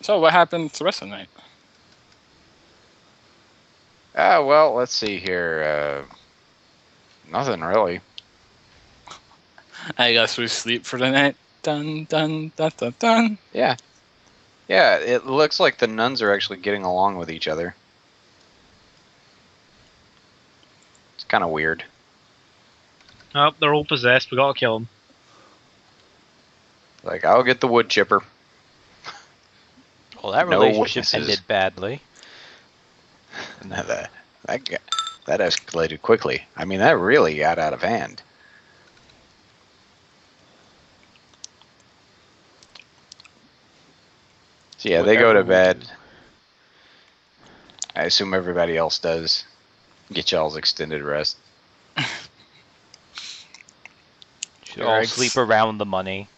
So what happened the rest of the night? Well, let's see here. Nothing really. I guess we sleep for the night. Dun dun dun dun dun. Yeah. Yeah, it looks like the nuns are actually getting along with each other. It's kind of weird. Oh, they're all possessed. We gotta kill them. Like, I'll get the wood chipper. Well, that No relationship witnesses. ended badly. that escalated quickly. I mean, that really got out of hand. So yeah, they go Whatever to we bed. do. I assume everybody else does. Get y'all's extended rest. Should all Eric's- sleep around the money.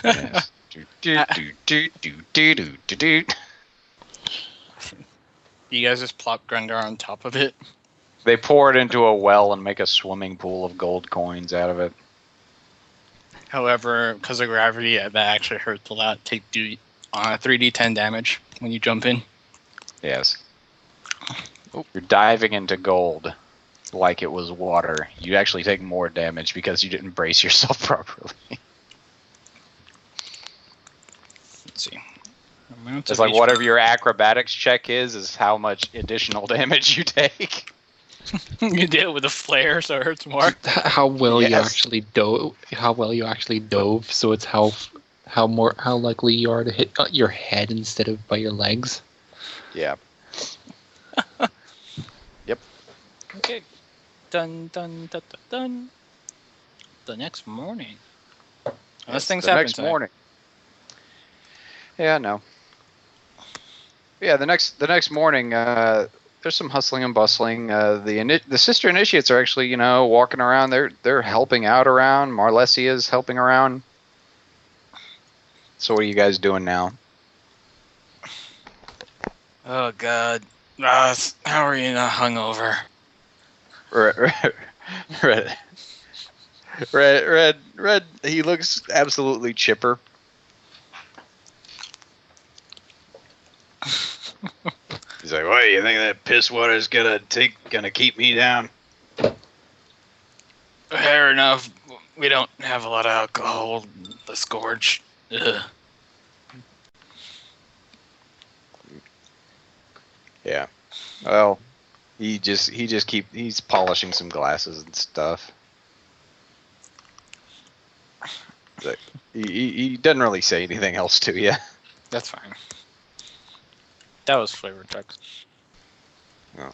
Yes. Do. You guys just plop Grendar on top of it. They pour it into a well and make a swimming pool of gold coins out of it. However, because of gravity, that actually hurts a lot. Take 3d10 damage when you jump in. Yes. You're diving into gold like it was water. You actually take more damage because you didn't brace yourself properly. Let's see. It's like whatever your acrobatics check is how much additional damage you take. You deal with a flare, so it hurts more. How well you Yes. actually dove. How well you actually dove. So it's how likely you are to hit your head instead of by your legs. Yeah. Okay. Dun dun dun dun dun. The next morning. Unless things the happen next tonight. morning. Yeah, no. Yeah, the next morning, there's some hustling and bustling. The sister initiates are actually, walking around. They're helping out around. Marlesia's helping around. So what are you guys doing now? Oh god. How are you not hungover? Red. He looks absolutely chipper. He's like, "What? You think that piss water's gonna keep me down?" Fair enough. We don't have a lot of alcohol. The scourge. Ugh. Yeah. Well, he's polishing some glasses and stuff. Like, he doesn't really say anything else to you. That's fine. That was flavor text. I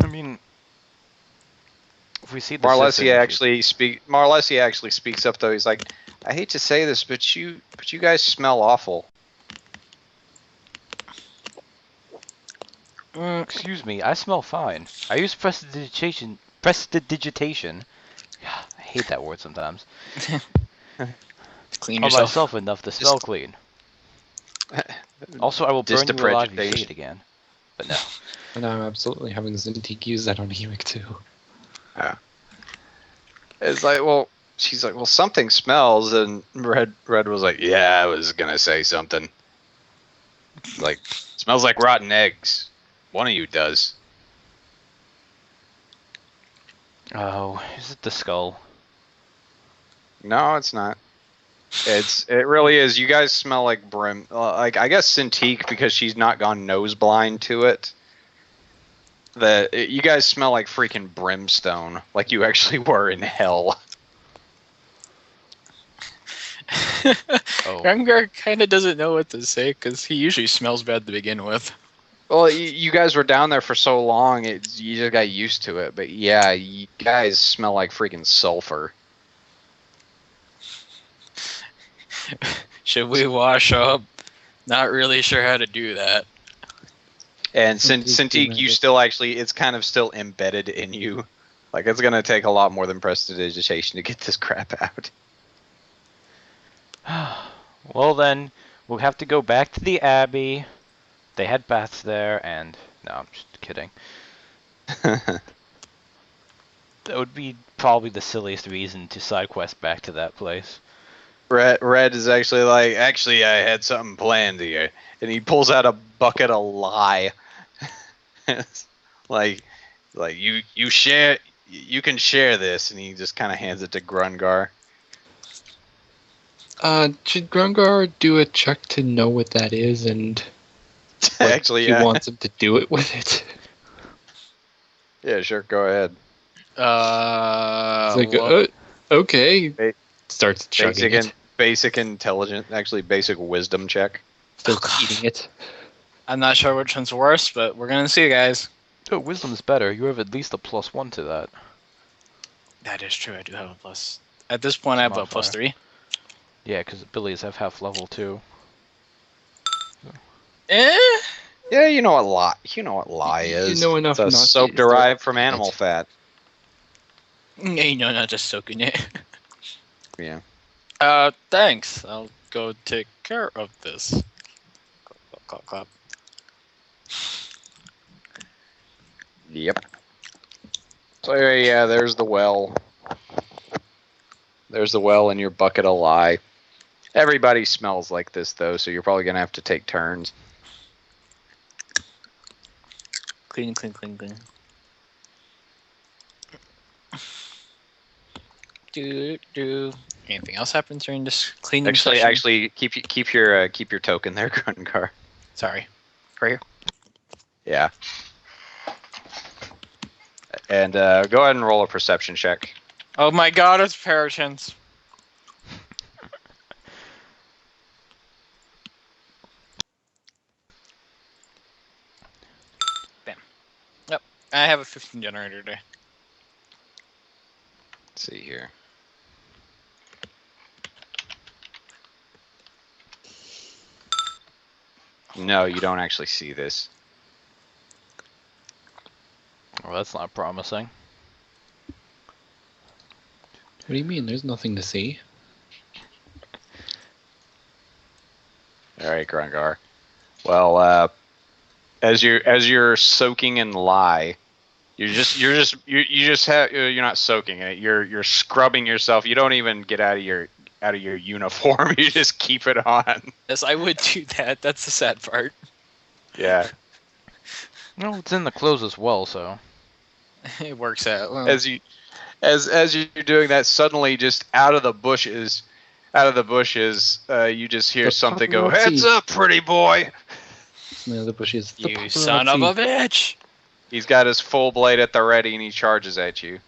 mean, if we see the Marlesia actually speaks up though. He's like, "I hate to say this, but you guys smell awful." Excuse me, I smell fine. I use prestidigitation. Prestidigitation. I hate that word sometimes. Clean On yourself. myself enough to smell clean. Also, I will burn you alive if you say it again. But no. And I'm absolutely having Zintik use that on Hemik too. Yeah. It's like, well, she's like, well, something smells, and Red was like, yeah, I was gonna say something. Like, smells like rotten eggs. One of you does. Oh, is it the skull? No, it's not. It really is. You guys smell like brim. Like, I guess Cintiq, because she's not gone nose blind to it. You guys smell like freaking brimstone. Like you actually were in hell. Oh. Rengar kind of doesn't know what to say because he usually smells bad to begin with. Well, you guys were down there for so long, you just got used to it. But yeah, you guys smell like freaking sulfur. Should we wash up? Not really sure how to do that. And Cintiq, Cintiq, you still actually, it's kind of still embedded in you. Like, it's going to take a lot more than prestidigitation to get this crap out. Well then, we'll have to go back to the Abbey. They had baths there, and... No, I'm just kidding. That would be probably the silliest reason to side quest back to that place. Red is actually like, actually, I had something planned here, and he pulls out a bucket of lye. It's like you share, you can share this, and he just kind of hands it to Grungar. Should Grungar do a check to know what that is and what Actually, he yeah, wants him to do it with it? yeah, sure, go ahead. It's like, Well, okay. Ba- Starts chugging Basic it. basic intelligence, actually, basic wisdom check. Starts God. eating it. I'm not sure which one's worse, but we're gonna see, guys. Oh, wisdom's better. You have at least a +1 to that. That is true. I do have a plus. At this point, I have a Modifier. +3. Yeah, because abilities have half level too. Eh? Yeah, you know what lye You is. know enough it's a not to soap start derived from eating animal it. fat. Yeah, no, not just soaking it. Yeah. Thanks. I'll go take care of this. Clap, clap, clap. Yep. So yeah, there's the well. There's the well in your bucket of lye. Everybody smells like this though, so you're probably gonna have to take turns. Clean, clean, clean, clean. Do. Anything else happens during this cleaning session? Actually, keep your token there, Grungar. Sorry. Right here. Yeah. And go ahead and roll a perception check. Oh my god, it's Parachins. Bam. Yep. I have a 15 generator today. Let's see here. No, you don't actually see this. Well, that's not promising. What do you mean? There's nothing to see. All right, Grungar. Well, as you're soaking in lye, you're not soaking it. You're scrubbing yourself. You don't even get out of your uniform. You just keep it on. Yes, I would do that. That's the sad part. Yeah. No, it's in the clothes as well, so. It works out. Well, As you're doing that, suddenly just out of the bushes, you just hear The something go, paparazzi. "Heads up, pretty boy!" And the other bushes. The you son of a bitch! He's got his full blade at the ready, and he charges at you.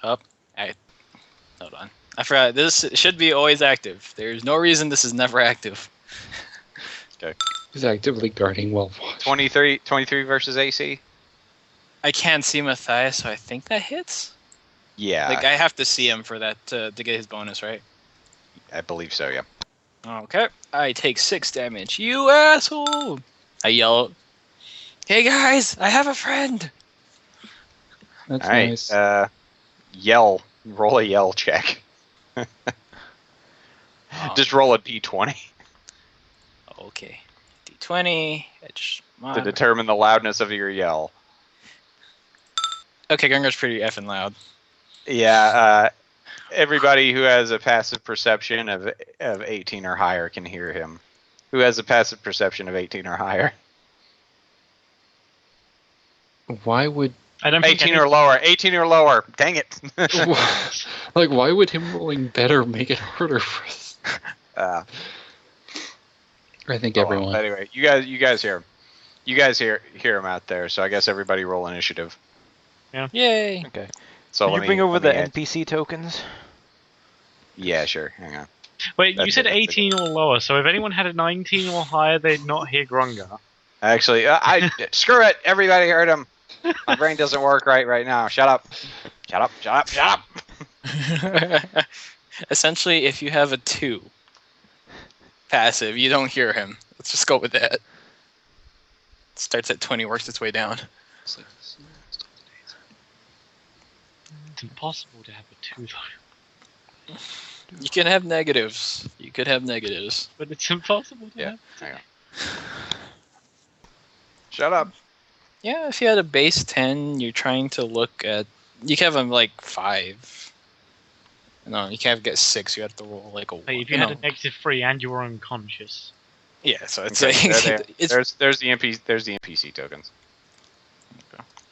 Hold on. I forgot. This should be always active. There's no reason this is never active. He's actively guarding well. 23 versus AC. I can't see Matthias, so I think that hits. Yeah, Like I have to see him for that to get his bonus, right? I believe so. Yeah. Okay. I take 6 damage. You asshole! I yell, "Hey guys, I have a friend!" That's All right. nice. Yell. Roll a yell check. Just roll a d20 Okay. D20. Edge. to determine the loudness of your yell. Okay, Gungar's pretty effing loud. Yeah. Everybody who has a passive perception of 18 or higher can hear him. Who has a passive perception of 18 or higher? Why would 18 or lower. 18 or lower. Dang it. like why would him rolling better make it harder for us? I think everyone. Anyway, you guys hear him. You guys hear him out there. So I guess everybody roll initiative. Yay! Okay. So Did let you me- bring over let the me add- NPC tokens? Yeah, sure. Hang on. Wait, you That's said it. 18 or lower, so if anyone had a 19 or higher, they'd not hear Grungar. Actually, I screw it. Everybody heard him. My brain doesn't work right now. Shut up. Shut up. Shut up. Shut up. Essentially, if you have a 2 passive, you don't hear him. Let's just go with that. Starts at 20, works its way down. It's impossible to have a 2 though. You can have negatives. You could have negatives. But it's impossible to Yeah. have. Hang on. Shut up. Yeah, if you had a base 10, you're trying to look at... You can have them like 5. No, you can't get 6. You have to roll like a Like, 1. if you had a -3 and you were unconscious. Yeah, so it's Okay, like there. it's There's the NPC tokens.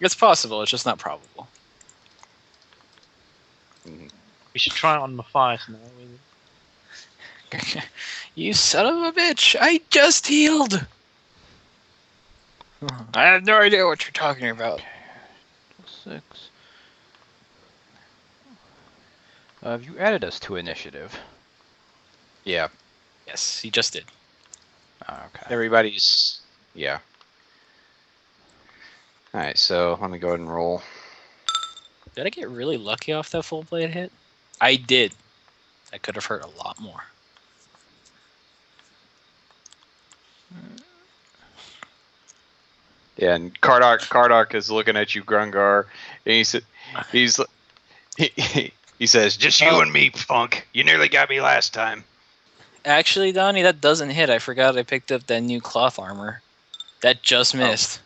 it's possible. It's just not probable. Mhm. We should try it on Matthias now. You son of a bitch! I just healed. I have no idea what you're talking about. 6. Have you added us to initiative? Yeah. Yes, he just did. Okay. Everybody's. Yeah. All right. So let me go ahead and roll. Did I get really lucky off that full blade hit? I did. I could have hurt a lot more. Yeah, and Kardak is looking at you, Grungar, and he says, "Just you Oh. and me, punk. You nearly got me last time." Actually, Donnie, that doesn't hit. I forgot I picked up that new cloth armor. That just missed.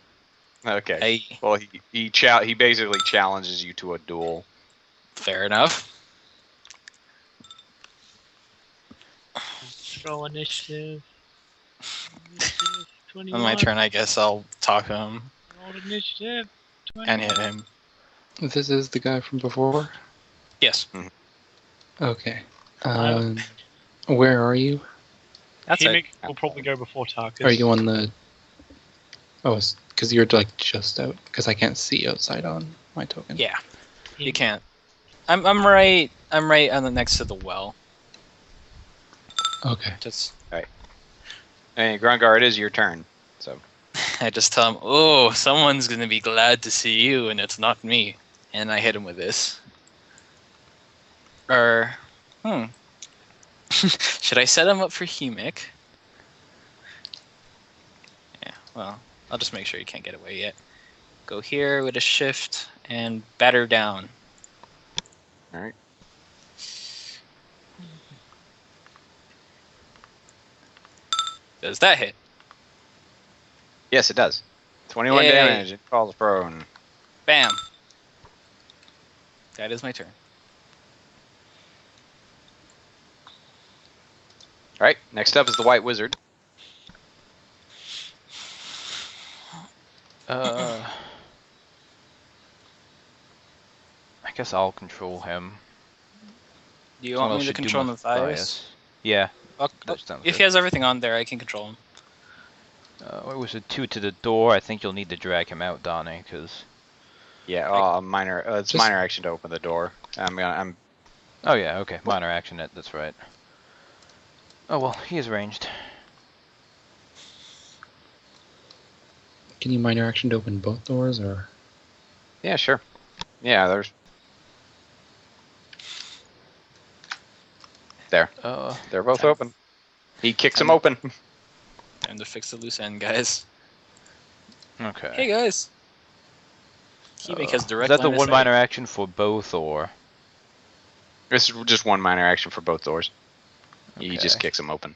Okay. I Well, he basically challenges you to a duel. fair enough. Roll initiative. Initiative 21. On my turn, I guess I'll talk to him Roll initiative. 21. and hit him. This is the guy from before? Yes, Okay. Hello. Where are you? that's it. Himik will probably go before Tarkus. Are you on the... Oh, because you're like just out. Because I can't see outside on my token. Yeah, you can't. I'm right on the next to the well. Okay. Just Hey, Grungar, it is your turn. So I just tell him, "Oh, someone's gonna be glad to see you, and it's not me." And I hit him with this. Should I set him up for Hemik? Yeah, well, I'll just make sure he can't get away yet. Go here with a shift and batter down. all right. Does that hit? Yes, it does. 21 Yay. damage. It falls prone. Bam. That is my turn. All right. Next up is the White Wizard. I guess I'll control him. Do you Someone want else me to should do control Matthias? Yeah. I'll- That sounds if good. he has everything on there, I can control him. It was a 2 to the door. I think you'll need to drag him out, Donnie, because... Yeah. Minor. It's Just- minor action to open the door. I'm. Oh yeah, okay. Minor action, that's right. Oh well, he is ranged. Can you minor action to open both doors, or... Yeah, sure. Yeah, there's. There. They're both Time. open. He kicks Time. them open. Time to fix the loose end, guys. Okay. Hey, guys. Hemik has direct Is that the line of one sight. minor action for both, or...? This is just one minor action for both doors. He just Okay. kicks them open.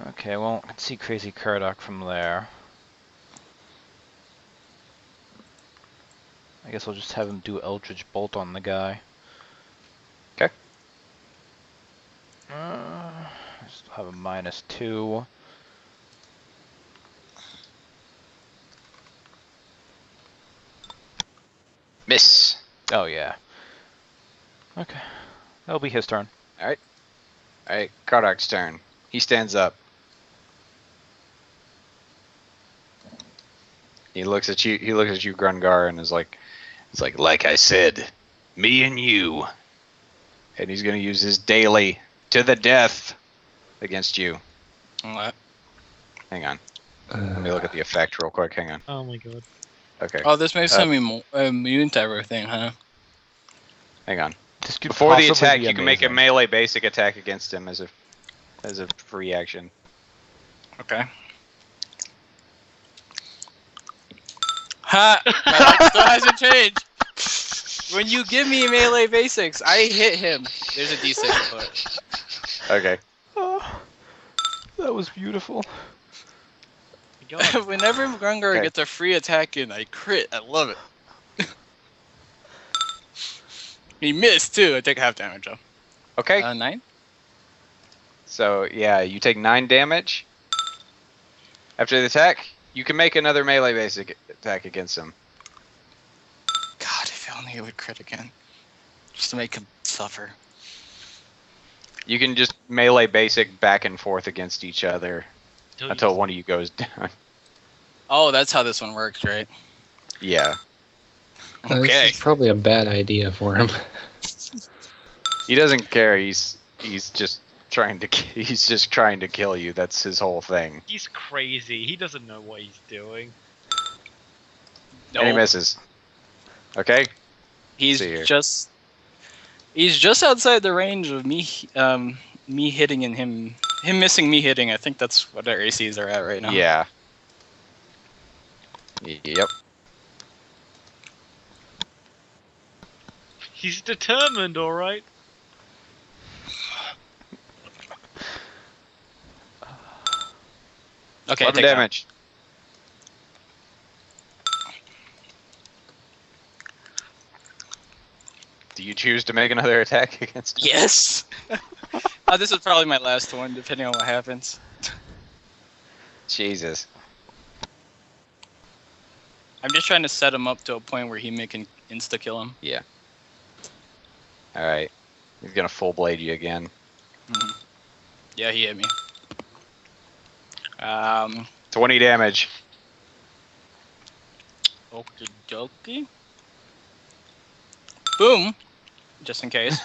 Okay, well, I can see Crazy Kardak from there. I guess I'll just have him do Eldritch Bolt on the guy. Okay. Just have a -2. Miss. Oh yeah. Okay. That'll be his turn. All right, Kardak's turn. He stands up. He looks at you. He looks at you, Grungar, and is like, like I said, me and you. And he's gonna use his daily to the death against you. What? Hang on. Let me look at the effect real quick. Hang on. Oh my god. Okay. Oh, this makes him immune to everything, huh? Hang on. This could Before the possibly attack, be you can make a amazing. melee basic attack against him as a free action. Okay. Ha! My luck still hasn't changed. When you give me melee basics, I hit him. There's a D6 put. Okay. Oh, that was beautiful. My god. Whenever Grungar Okay. gets a free attack in, I crit. I love it. He missed too. I take half damage though. Okay. 9. So yeah, you take 9 damage. After the attack, you can make another melee basic attack against him. God, if only it would crit again, just to make him suffer. You can just melee basic back and forth against each other until one of you goes down. Oh, that's how this one works, right? Yeah. This Okay. is probably a bad idea for him. He doesn't care. He's just trying to kill you. That's his whole thing. He's crazy. He doesn't know what he's doing. No, And he misses. Okay. he's see here. just outside the range of me me hitting and him missing me hitting. I think that's what our ACs are at right now. Yeah. Yep. He's determined, alright? Okay, 11 take that. damage. Do you choose to make another attack against him? Yes. This is probably my last one, depending on what happens. Jesus. I'm just trying to set him up to a point where he can insta kill him. All right. He's gonna full blade you again. Yeah, he hit me. 20 damage. Okie dokie. Boom. Just in case.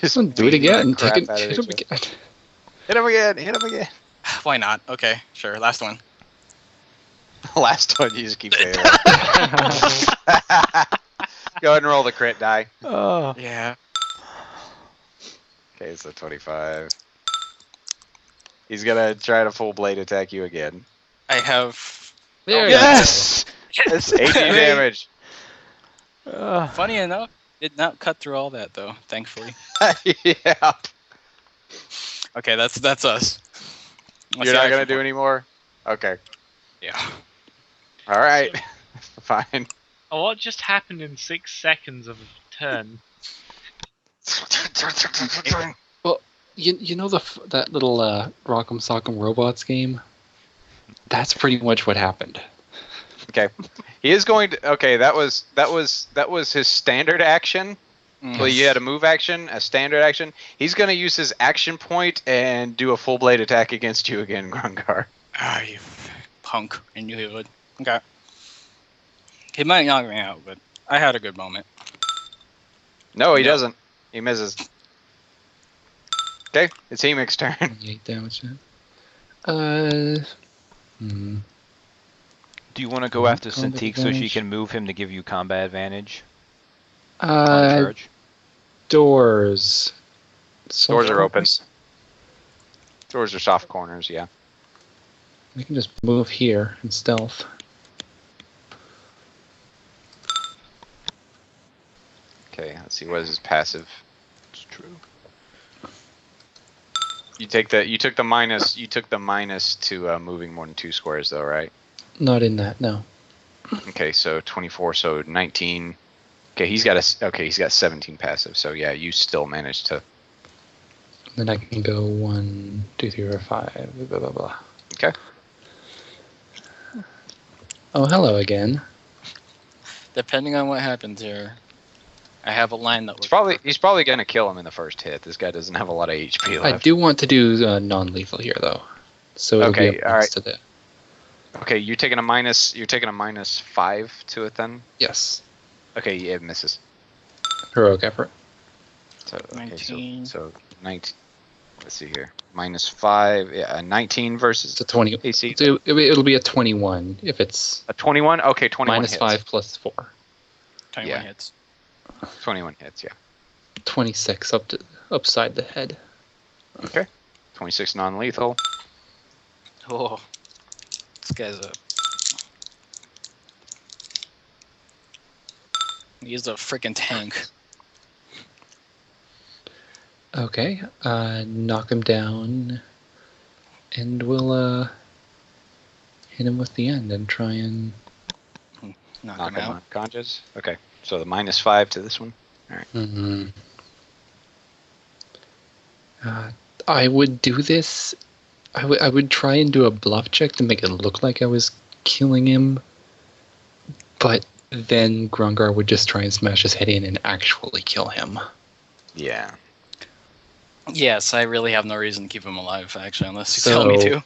Just Do it again. crap Take it. out of Hit him each again. Hit him again. Hit him again. Why not? Okay, sure. Last one. Last one, you just keep saying that. Go ahead and roll the crit die. Oh. Yeah. Okay, so 25. He's gonna try to full blade attack you again. I have. There you Yes! That's 18 damage. Funny enough, did not cut through all that though. Thankfully. Yeah. Okay, that's us. You're not gonna do any more? Okay. Yeah. All right. Fine. Oh, what just happened in 6 seconds of a turn? You know that little Rock'em Sock'em Robots game? That's pretty much what happened. Okay. He is going to. Okay, that was his standard action. Well, you had a move action, a standard action. He's going to use his action point and do a full blade attack against you again, Grungar. Ah, you punk. I knew he would. Okay. He might knock me out, but I had a good moment. No, he No. doesn't. He misses. Okay, it's Hemic's turn. 28 damage. Hmm. Do you want to go after Combat Cintiq so she advantage. can move him to give you combat advantage on Uh, charge? doors. Doors are open. Soft Doors are soft corners, yeah. We can just move here and stealth. Okay, let's see. What is his passive? It's true. You took the minus to moving more than 2 squares, though, right? Not in that, no. Okay, so 24, so 19. Okay, he's got 17 passive. So yeah, you still managed to. Then I can go 1, 2, 3, 4, 5. Blah blah blah. Okay. Oh, hello again. Depending on what happens here, I have a line that He's probably gonna kill him in the first hit. This guy doesn't have a lot of HP I left. do want to do non-lethal here, though. So it'll Okay, be up all right. to the. Okay, you're taking a minus 5 to it then. Yes. Okay, yeah, it misses. Heroic effort. So okay, 19. so 19. Let's see here. Minus 5. Yeah, a 19 versus It's a 20. AC. So it'll be a 21 if it's A 21. Okay, 21 minus hits. 5 plus 4. 21 yeah. hits. 21 hits. Yeah. 26 upside the head. 26 non-lethal. Oh, this guy's he's a freaking tank. Okay. Knock him down, and we'll hit him with the end and try and Knock Knock him him out. unconscious. Okay, so the -5 to this one. Hmm. I would do this. I would try and do a bluff check to make it look like I was killing him, but then Grungar would just try and smash his head in and actually kill him. Yeah. Yes, I really have no reason to keep him alive, actually, unless you tell me So- to.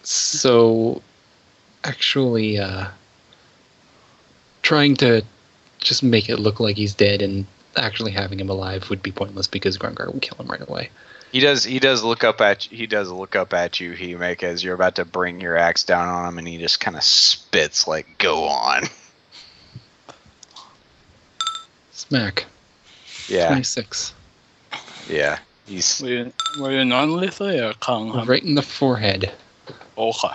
So, actually, trying to just make it look like he's dead and actually having him alive would be pointless because Grungar would kill him right away. He does look up at you. He does look up at you, Hemek, as you're about to bring your axe down on him, and he just kind of spits like, "Go on." Smack. Yeah, 26. yeah. He's Were you non-lethal or Kang? Right in the forehead. Okay.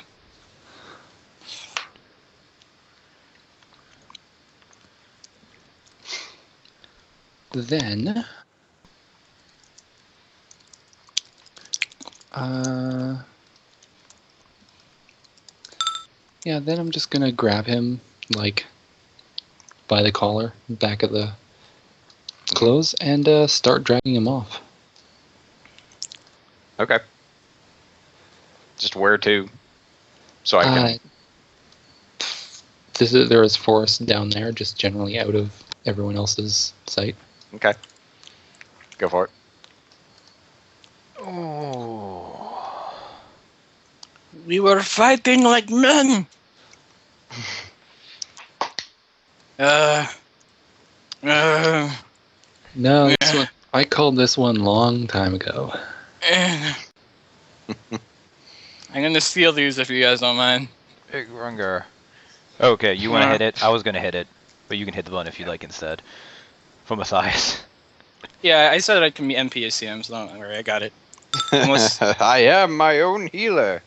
Then, yeah, then I'm just gonna grab him, like, by the collar, back of the clothes, and start dragging him off. okay. Just where to? So I can. There is forest down there, just generally out of everyone else's sight. Okay. Go for it. Oh. We were fighting like men. No, this one, I called this one long time ago. I'm gonna steal these if you guys don't mind. Big Rungar. Okay, you want to hit it? I was going to hit it, but you can hit the button if you like instead. For Matthias. Yeah, I said I can be NPCM, so don't worry, I got it. Almost. I am my own healer.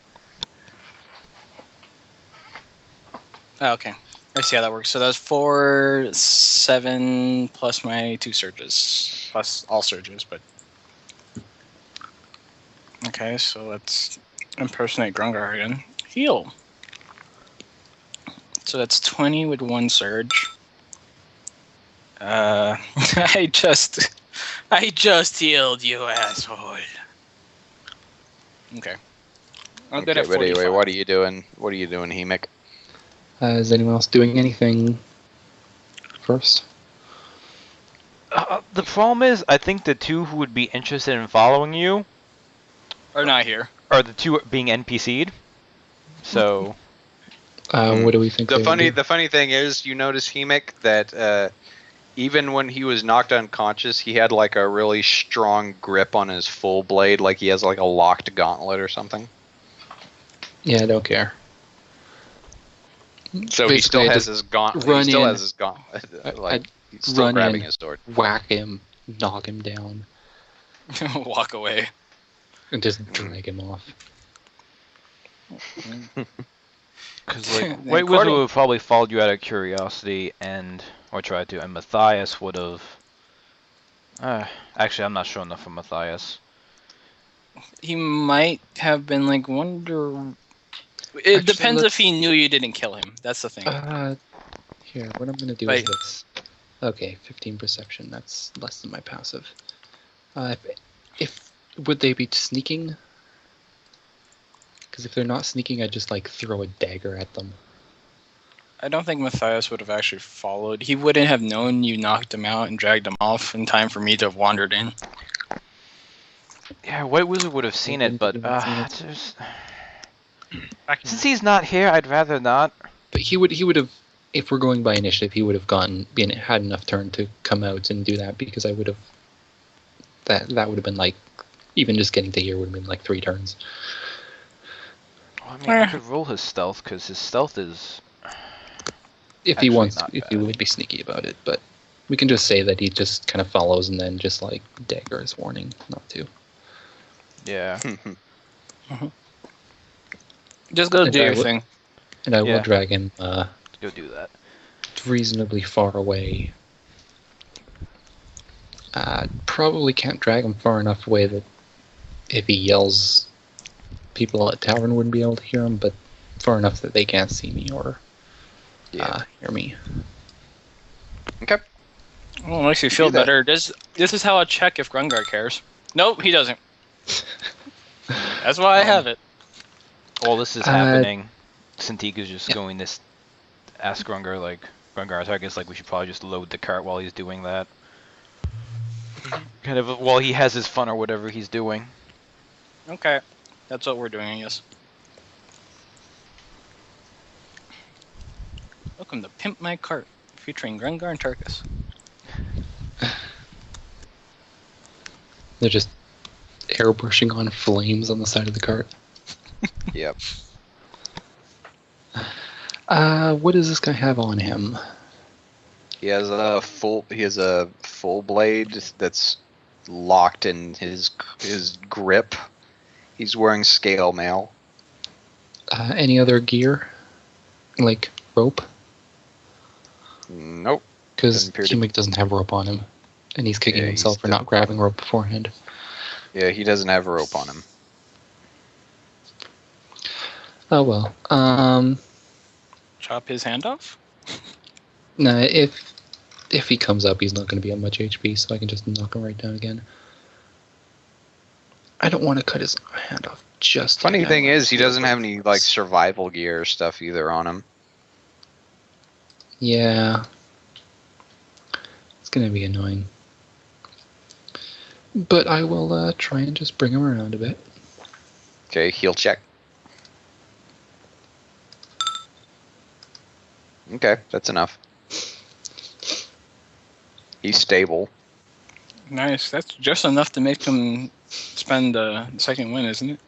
Oh, okay. I see how that works. So that's 4, 7 plus my 2 surges, plus all surges. But okay, so let's impersonate Grungar again. Heal. So that's 20 with 1 surge. I just healed you, asshole. Okay. I'm good Okay, at but 45. anyway, what are you doing? What are you doing, Hemek? Is anyone else doing anything first? The problem is, I think the two who would be interested in following you Or not here. are the two being NPC'd. So, What do we think? The they would do? funny thing is, you notice, Hemek, that even when he was knocked unconscious, he had like a really strong grip on his full blade, like he has like a locked gauntlet or something. Yeah, I don't care. So he still Basically, I has just his gauntlet. run He still in. has his gauntlet. Like he's still run grabbing in. his sword. Whack him, knock him down, Walk away. and just drag him off. because like And White Cordy- Wizard would have probably followed you out of curiosity, or tried to, and Matthias would have. Actually, I'm not sure enough for Matthias. He might have been like wonder. It Actually, depends let's- if he knew you didn't kill him. That's the thing. Here, what I'm gonna do Wait. is this. Okay, 15 perception. That's less than my passive. If would they be sneaking? Because if they're not sneaking, I'd just like throw a dagger at them. I don't think Matthias would have actually followed. He wouldn't have known you knocked him out and dragged him off in time for me to have wandered in. Yeah, White Wizard would have seen it, but Wouldn't Back in since he's not here, I'd rather not. But he would have. If we're going by initiative, he would have had enough turn to come out and do that because I would have. That would have been like, even just getting to here would have been like 3 turns. Well, I mean, I could roll his stealth because his stealth is. If he Actually, wants, not if he bad. would be sneaky about it, but we can just say that he just kind of follows and then just like dagger his warning not to. Yeah. Just go And do I your would- thing. And I Yeah. will drag him Go do that. reasonably far away. Probably can't drag him far enough away that if he yells, people at tavern wouldn't be able to hear him, but far enough that they can't see me or Yeah. hear me. Okay. Well, it makes you feel do that. better. This is how I check if Grungar cares. Nope, he doesn't. That's why I have it. While this is Uh, happening, Santika's just yeah. going to ask Grungar, like, Grungar, so I guess, like, we should probably just load the cart while he's doing that. Kind of while he has his fun or whatever he's doing. Okay, that's what we're doing, I guess. Welcome to Pimp My Cart, featuring Grungar and Tarkus. They're just airbrushing on flames on the side of the cart. Yep. What does this guy have on him? He has a full blade that's locked in his grip. He's wearing scale mail. Any other gear? Like rope? Nope. Because Doesn't appear to- Humic doesn't have rope on him. And he's kicking Yeah, himself he's for not grabbing rope beforehand. Yeah, he doesn't have a rope on him. Oh well. Chop his hand off? Nah, if he comes up, he's not going to be on much HP, so I can just knock him right down again. I don't want to cut his hand off just Funny yet. thing is, he Feel doesn't like have any like survival gear or stuff either on him. Yeah. It's going to be annoying. But I will try and just bring him around a bit. Okay, heal check. Okay, that's enough. He's stable. Nice. That's just enough to make him spend the second win, isn't it?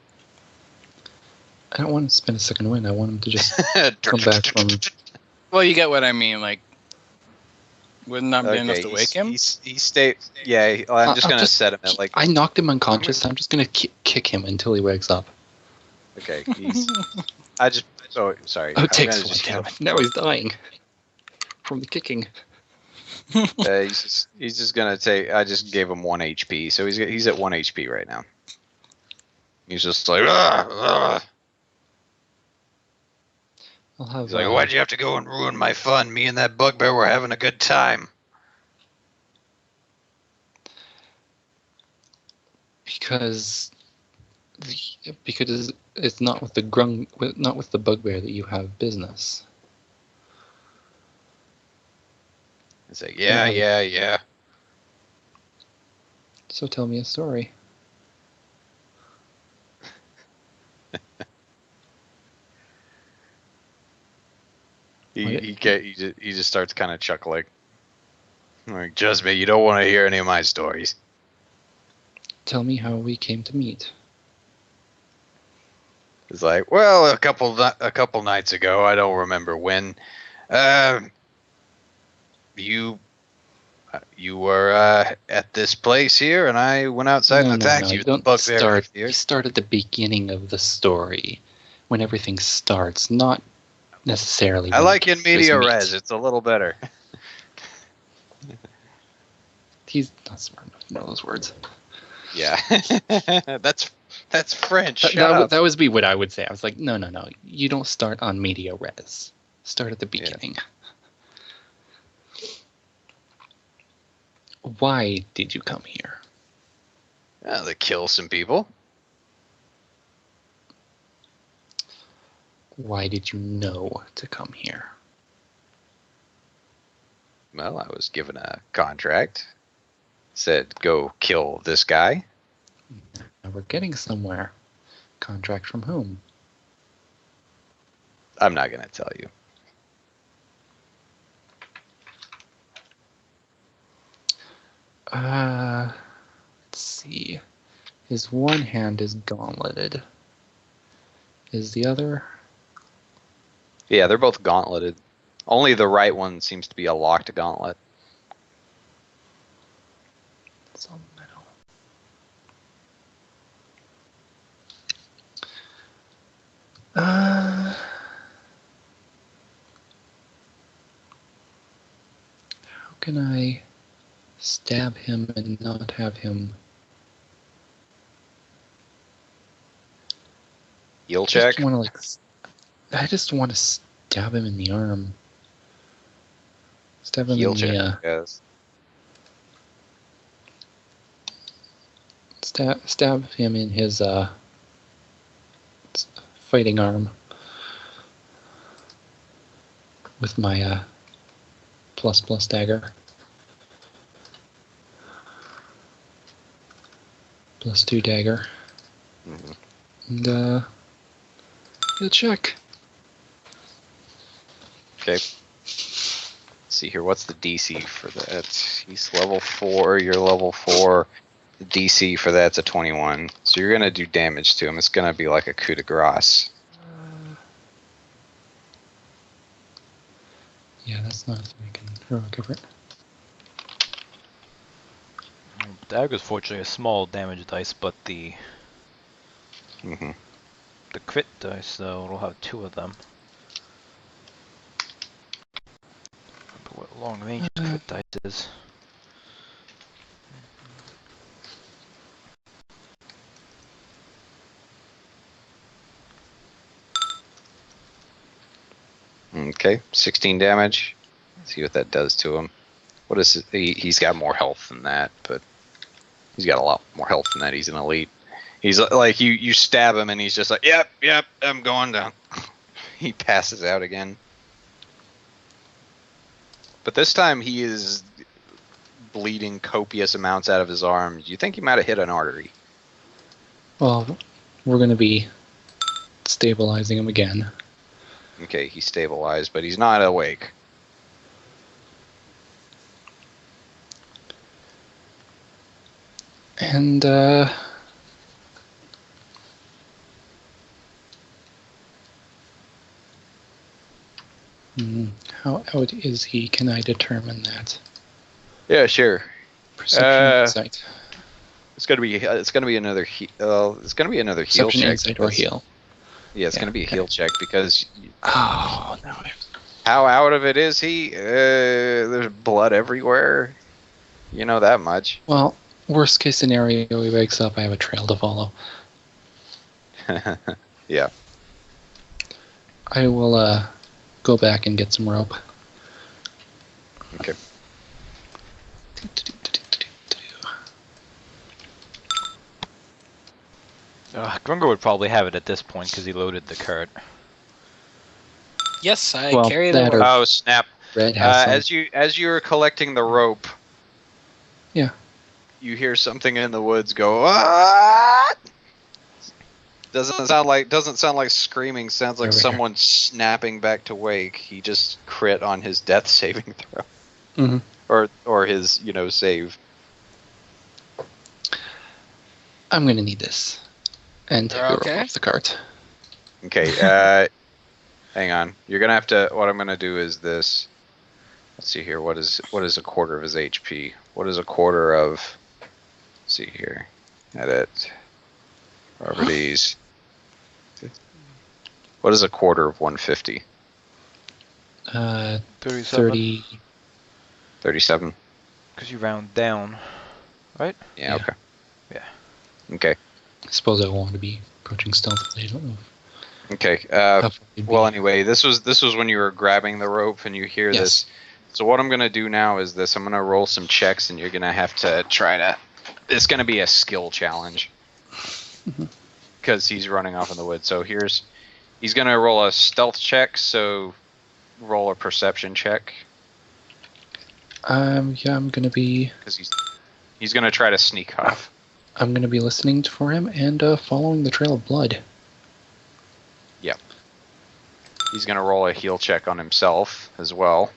I don't want to spend a second win. I want him to just come back from... Well, you get what I mean. Like, wouldn't that be enough to wake him? He stayed. Yeah, I'm just I'll gonna set him at like. I knocked him unconscious. I'm just going to kick him until he wakes up. Okay, I just. Oh, sorry. Oh, I'm it takes gonna one, just damn it. Now he's dying. From the kicking. he's just gonna take. I just gave him 1 HP, so he's at 1 HP right now. He's just like, "Ugh." I'll have, He's like, why'd you have to go and ruin my fun? Me and that bugbear were having a good time. because it's not with the bugbear that you have business. It's like, yeah. So tell me a story. He just starts kind of chuckling. Like, trust me, you don't want to hear any of my stories. Tell me how we came to meet. It's like, well, a couple nights ago, I don't remember when. You were at this place here, and I went outside and attacked you. Don't Bugbear start. here. You start at the beginning of the story, when everything starts, not necessarily. I when like in media meet. res. It's a little better. He's not smart enough to know those words. Yeah, that's French. Shut up. That would be what I would say. I was like, no. You don't start on media res. Start at the beginning. Why did you come here? To kill some people. Why did you know to come here? Well, I was given a contract. Said, go kill this guy. Now we're getting somewhere. Contract from whom? I'm not going to tell you. Let's see. His one hand is gauntleted. Is the other? Yeah, they're both gauntleted. Only the right one seems to be a locked gauntlet. It's all metal. How can I stab him and not have him? Heal check. I just want to stab him in the arm Stab him Heal in check, the yes. stab him in his fighting arm with my plus dagger. +2 dagger. Mhm. And he'll check. Okay. Let's see here. What's the DC for that? He's level 4. You're level 4. The DC for that's a 21. So you're gonna do damage to him. It's gonna be like a coup de grace. Yeah, that's not so we can heroic effort. Dagger's fortunately a small damage dice, but the Hmm crit dice though, it'll have 2 of them. But what long range crit dice is? Okay, 16 damage. Let's see what that does to him. What is it? He's got more health than that, but he's got a lot more health than that. He's an elite. He's like you stab him and he's just like, yep, I'm going down. He passes out again. But this time he is bleeding copious amounts out of his arm. You think he might have hit an artery? Well, we're going to be stabilizing him again. Okay, he's stabilized, but he's not awake. And how out is he? Can I determine that? Yeah, sure. Perception, insight. It's gonna be another it's gonna be another heal Perception, check. insight, or heal. Yeah, it's Yeah, gonna be a okay. heal check because Oh no! how out of it is he? There's blood everywhere. You know that much. Well, worst case scenario, he wakes up. I have a trail to follow. Yeah. I will go back and get some rope. Okay. Grungar would probably have it at this point because he loaded the cart. Yes, I Well, carry the that or- rope. Oh snap! Red has some. As you were collecting the rope, Yeah. you hear something in the woods go. Ah! Doesn't sound like screaming. Sounds like Over here. someone snapping back to wake. He just crit on his death saving throw, Mm-hmm. or his save. I'm gonna need this. And take the rope Okay. off the cart. Okay. Hang on. You're gonna have to. What I'm gonna do is this. Let's see here. What is a quarter of his HP? What is a quarter of? Let's see here. Edit. Properties. What is a quarter of 150? 37. 30. 37. Because you round down, right? Yeah. Okay. Yeah. Okay. I suppose I want to be approaching stealthily. I don't know. Okay. How far you'd be. Well, anyway, this was when you were grabbing the rope and you hear Yes. this. So what I'm gonna do now is this. I'm gonna roll some checks and you're gonna have to try to. It's gonna be a skill challenge. Because he's running off in the woods. So he's gonna roll a stealth check. So roll a perception check Yeah, I'm gonna be because he's gonna try to sneak off. listening for him and following the trail of blood. Yep. He's gonna roll a heal check on himself as well.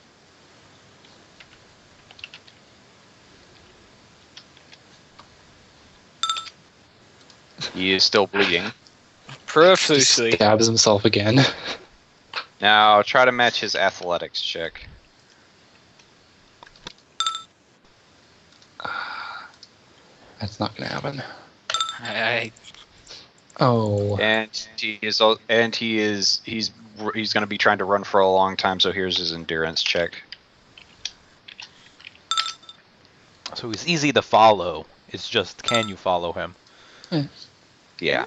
He is still bleeding. He Profusely. stabs himself again. Now try to match his athletics check. That's not gonna happen. I Oh, And he's gonna be trying to run for a long time. So here's his endurance check. So he's easy to follow. It's just, can you follow him? Yeah.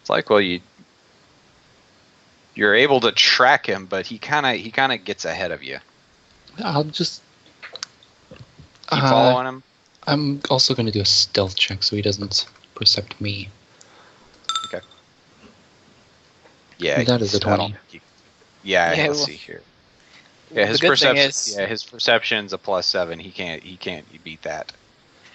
It's like, well, You're able to track him, but he kind of gets ahead of you. I'll just. Keep following him. I'm also going to do a stealth check so he doesn't percept me. Yeah, That is a 20. Yeah, Yeah, let's well- see here. Yeah, his the good thing perception. is- Yeah, his perception's a +7. He can't beat that.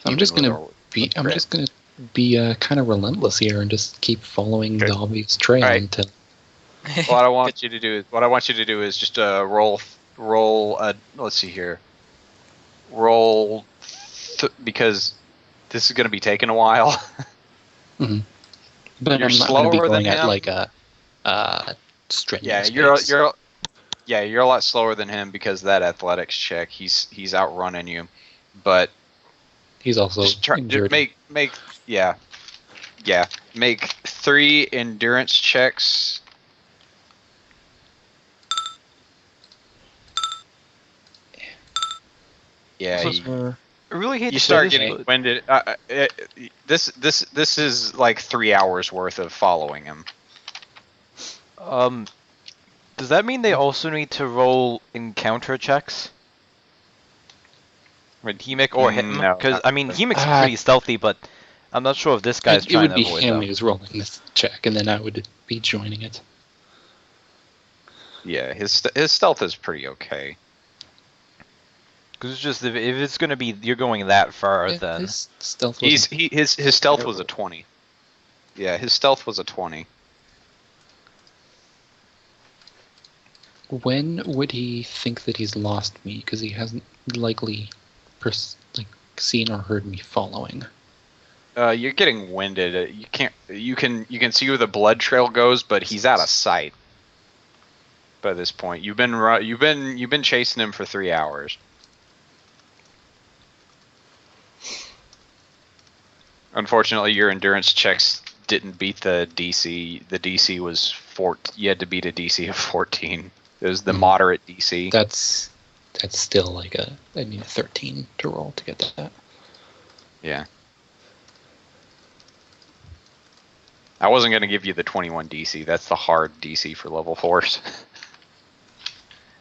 I'm Even just with gonna our- be. with I'm crit. just gonna be kind of relentless here and just keep following Okay. the obvious trail Alright. until. What I want you to do is just roll. Let's see here. Roll because this is going to be taking a while. But You're I'm not gonna be slower than going at him? like a yeah, strenuous pace. you're a lot slower than him because of that athletics check. He's outrunning you, but He's also just try injured. make 3 endurance checks. Yeah, I really hate you to start say this, getting but winded. This is like 3 hours worth of following him. does that mean they also need to roll encounter checks? With Hemik or him? No, Because not I mean, really. Hemik's pretty stealthy, but I'm not sure if this guy's It trying would to be avoid him them. who's rolling this check, and then I would be joining it. Yeah, his stealth is pretty okay. Because it's just if it's gonna be you're going that far, Yeah, then his stealth was His stealth was a 20. Yeah, his stealth was a 20. When would he think that he's lost me? Because he hasn't likely seen or heard me following. You're getting winded. You can see where the blood trail goes, but he's out of sight. By this point, you've been chasing him for 3 hours. Unfortunately, your endurance checks didn't beat the DC. The DC was 4. You had to beat a DC of 14. It was the Mhm. moderate DC. That's still like I need a 13 to roll to get that. Yeah. I wasn't going to give you the 21 DC. That's the hard DC for level 4s.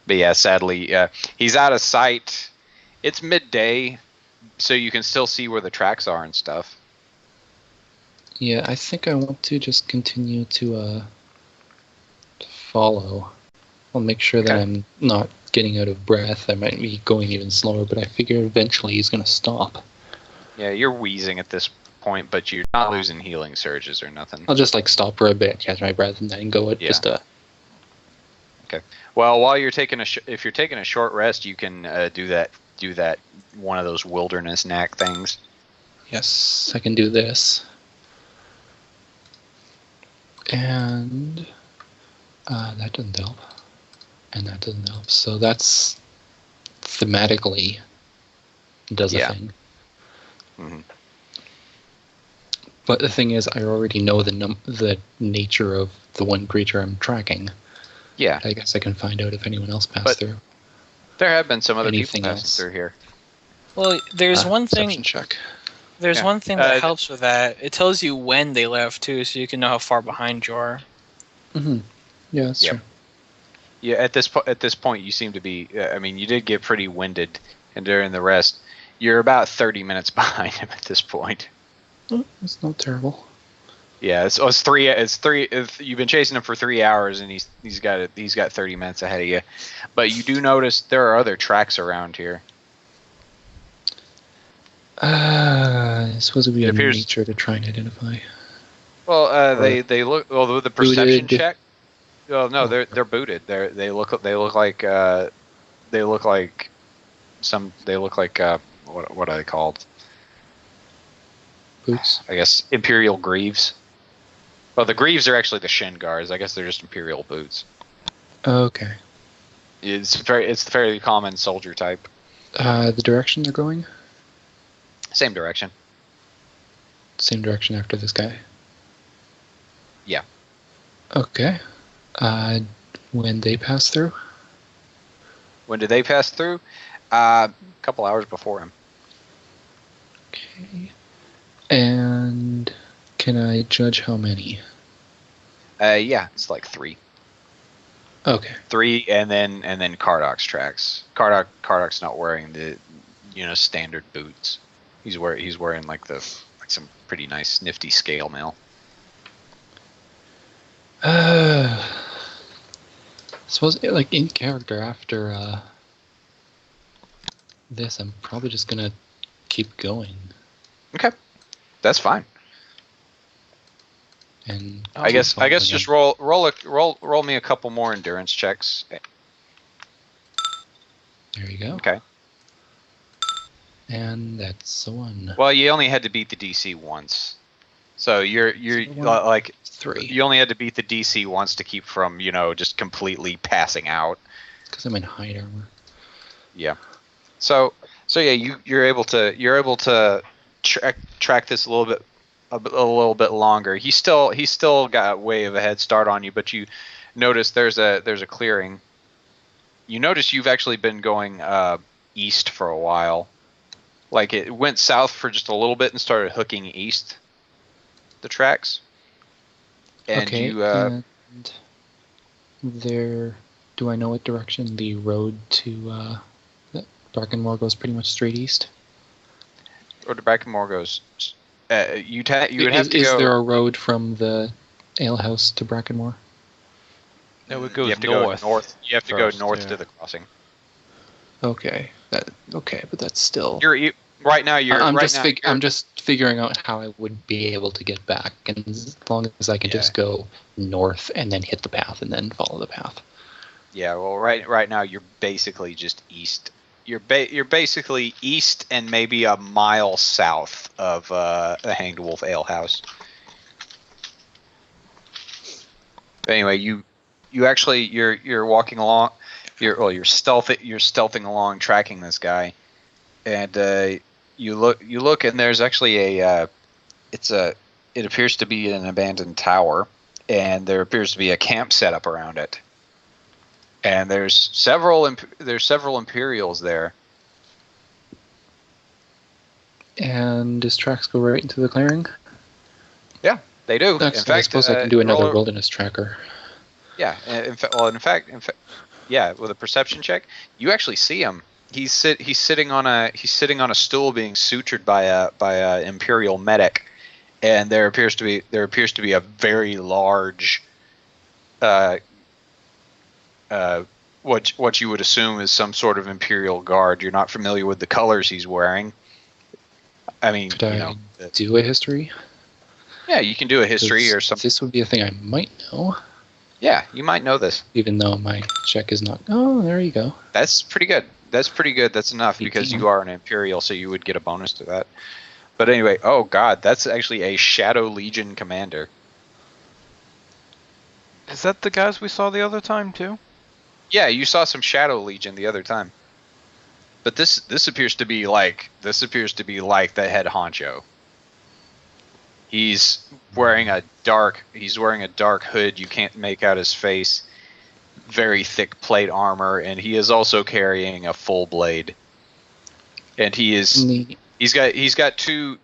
But yeah, sadly, he's out of sight. It's midday, so you can still see where the tracks are and stuff. Yeah, I think I want to just continue to follow. I'll make sure that Okay. I'm not getting out of breath. I might be going even slower, but I figure eventually he's going to stop. Yeah, you're wheezing at this point, but you're not losing healing surges or nothing. I'll just like stop for a bit, catch my breath, and then go at Yeah. just Well, while you're taking if you're taking a short rest, you can do that one of those wilderness knack things. yes, I can do this. And that doesn't help. And that doesn't help. So that's thematically does Yeah. a thing. Mhm. But the thing is, I already know the nature of the one creature I'm tracking. Yeah, I guess I can find out if anyone else passed But- through. there have been some other Anything people passing else? through here. Well, there's one Perception thing. check. There's Yeah. one thing that Uh, helps with that. It tells you when they left too, so you can know how far behind you are. Mm-hmm. Yeah, that's Yep. true. Yeah, at this point, you seem to be. I mean, you did get pretty winded, and during the rest, you're about 30 minutes behind him at this point. Oh, that's not terrible. Yeah, it's 3. You've been chasing him for 3 hours, and he's got 30 minutes ahead of you. But you do notice there are other tracks around here. I suppose it would be It a appears- nature to try and identify. Well, they look. Well, with the perception Booted. check. Well, no, Oh. they're booted. They look like what are they called? Boots. I guess Imperial Greaves. Well, the Greaves are actually the Shin Guards. I guess they're just Imperial boots. Okay. It's fairly common soldier type. The direction they're going? Same direction. Same direction after this guy? Yeah. Okay. When they pass through? When did they pass through? A couple hours before him. Okay. And can I judge how many? Yeah, it's like 3. Okay. 3, and then Kardak's tracks. Kardak's not wearing the standard boots. He's wearing like some pretty nice nifty scale mail. I suppose like in character after this, I'm probably just gonna keep going. Okay, that's fine. And I guess following just him. roll me a couple more endurance checks. There you go. Okay. And that's the one. Well, you only had to beat the DC once, so you're like 3. you only had to beat the DC once to keep from just completely passing out. Because I'm in hide armor. Yeah. So yeah, you're able to track this a little bit longer. He's still got way of a head start on you, but you notice there's a clearing. You notice you've actually been going east for a while. Like it went south for just a little bit and started hooking east. The tracks. And okay. you And there, do I know what direction the road to Darkenmore goes? Pretty much straight east. or to Brackenmore goes. You would have to Is go. there a road from the alehouse to Brackenmore? No, it You goes have to north. go north. You have to first, go north yeah. to the crossing. Okay. Okay, but that's still. Right now. I'm just figuring out how I would be able to get back, and as long as I can just go north and then hit the path and then follow the path. Yeah. Well, right now you're basically just east. You're basically east and maybe a mile south of the Hanged Wolf Ale House. But anyway, you actually you're walking along. You're stealthing along, tracking this guy, and you look, and there's actually it appears to be an abandoned tower, and there appears to be a camp set up around it. And there's several Imperials there. And does tracks go right into the clearing? Yeah, they do. Excellent. I suppose I can do another roll- wilderness tracker. Yeah, in fact, yeah, with a perception check, you actually see him. He's sitting on a stool being sutured by a Imperial medic, and there appears to be a very large, what you would assume is some sort of Imperial guard. You're not familiar with the colors he's wearing. I mean, Could I do a history? Yeah, you can do a history or something. This would be a thing I might know, Yeah, you might know this. even though my check is not. Oh, there you go. That's pretty good. That's enough because 18. you are an Imperial, so you would get a bonus to that. But anyway, oh god, that's actually a Shadow Legion commander. Is that the guys we saw the other time too? Yeah, you saw some Shadow Legion the other time. But this appears to be like the head honcho. He's wearing a dark hood. You can't make out his face. Very thick plate armor, and he is also carrying a full blade. And he's got two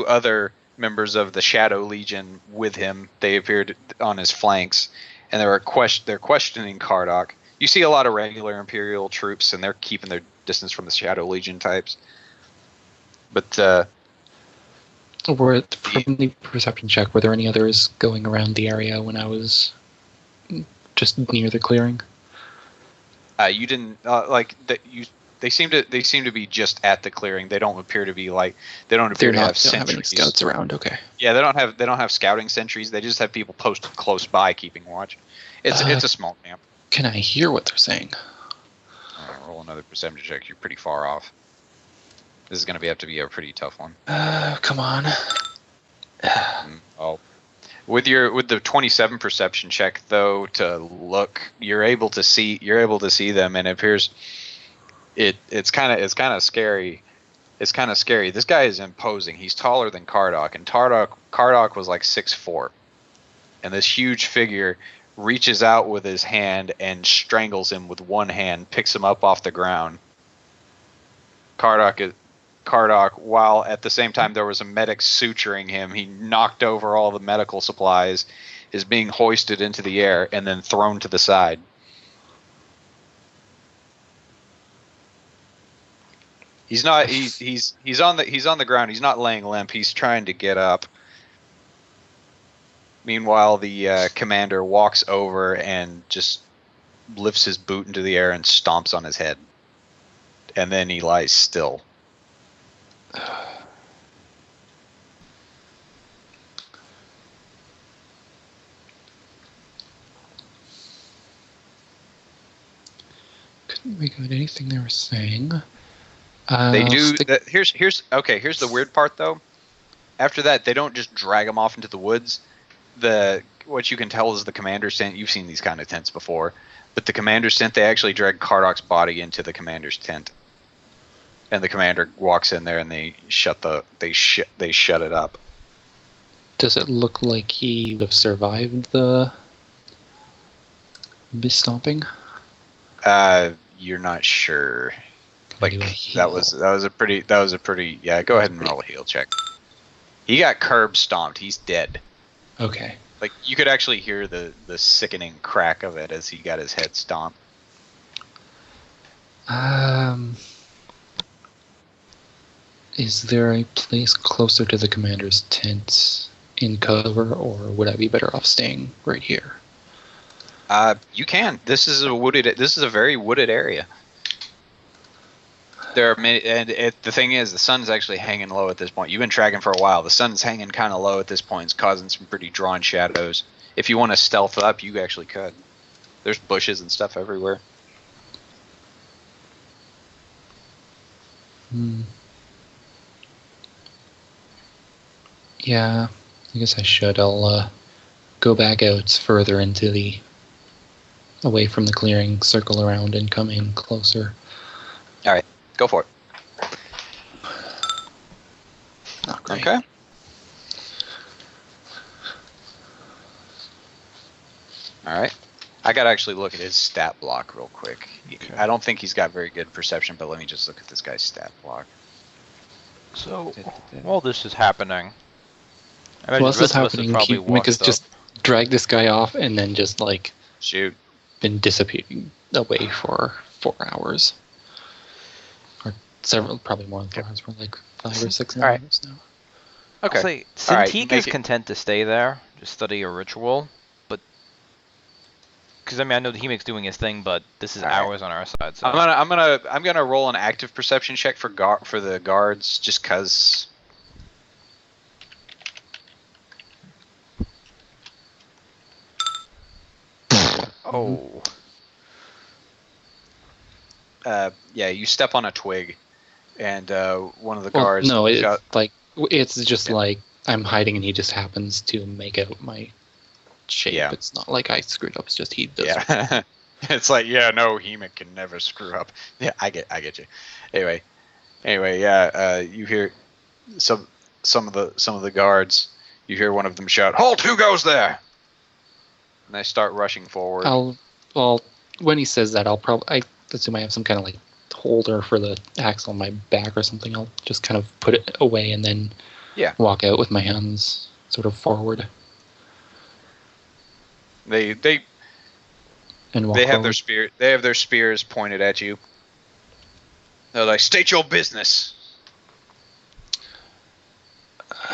other members of the Shadow Legion with him. They appeared on his flanks, and they're questioning Kardak. You see a lot of regular Imperial troops, and they're keeping their distance from the Shadow Legion types. But From the perception check, were there any others going around the area when I was just near the clearing? you didn't like that. They seem to be just at the clearing. They don't appear to be like they don't appear to have They don't have any sentries. scouts around. Okay. Yeah, they don't have scouting sentries. They just have people posted close by keeping watch. It's a small camp. Can I hear what they're saying? Roll another perception check. You're pretty far off. This is going to have to be a pretty tough one. Come on. Oh, with the 27 perception check though to look, you're able to see them, and it appears it's kind of scary. It's kind of scary. This guy is imposing. He's taller than Kardak, and Kardak was like 6'4", and this huge figure reaches out with his hand and strangles him with one hand, picks him up off the ground. Kardak, while at the same time there was a medic suturing him, he knocked over all the medical supplies, is being hoisted into the air and then thrown to the side. He's not. He's on the ground. He's not laying limp. He's trying to get up. Meanwhile, the commander walks over and just lifts his boot into the air and stomps on his head, and then he lies still. Couldn't make out anything they were saying. They do. Here's the weird part though. After that, they don't just drag him off into the woods. What you can tell is the commander's tent. You've seen these kind of tents before, but the commander's tent, they actually drag Kardok's body into the commander's tent, and the commander walks in there and they shut it up. Does it look like he would have survived the stomping? You're not sure. Can I Like do a heal? that was a pretty yeah. Go ahead and roll a heal check. He got curb stomped. He's dead. Okay. Like you could actually hear the sickening crack of it as he got his head stomped. Is there a place closer to the commander's tent in cover, or would I be better off staying right here? You can. This is a very wooded area. There are many, and the thing is, the sun's actually hanging low at this point. You've been tracking for a while. The sun's hanging kind of low at this point. It's causing some pretty drawn shadows. If you want to stealth up, you actually could. There's bushes and stuff everywhere. Yeah, I guess I should. I'll go back out further away from the clearing, circle around, and come in closer. Go for it. Not great. Okay. All right. I gotta actually look at his stat block real quick. Okay. I don't think he's got very good perception, but let me just look at this guy's stat block. So, while this is happening, I imagine While the this is rest of us have happening, probably Mika's walked up. just dragged this guy off and then just like Shoot. been dissipating away for 4 hours. Or several, probably more than 4 hours, more like 5 or 6 Alright. hours now. Okay. I'll say, All right, Cintiq make is it- content to stay there, just study a ritual, but because I mean I know the Hemic's doing his thing, but this is All right. hours on our side. So I'm gonna roll an active perception check for the guards, just cause. oh, Yeah, you step on a twig, and one of the Well, guards. no, it's shot- like it's just Yeah. like I'm hiding and he just happens to make out my shape. Yeah. It's not like I screwed up. It's just he does. Yeah. It's like, yeah, no, Hemic can never screw up. Yeah, I get you. Anyway, yeah, you hear some of the guards. You hear one of them shout, "Halt! Who goes there?" And they start rushing forward. Well, when he says that, I assume I have some kind of like holder for the axe on my back or something. I'll just kind of put it away and then walk out with my hands sort of forward They and walk have forward. their spear. They have their spears pointed at you. They're like, "State your business."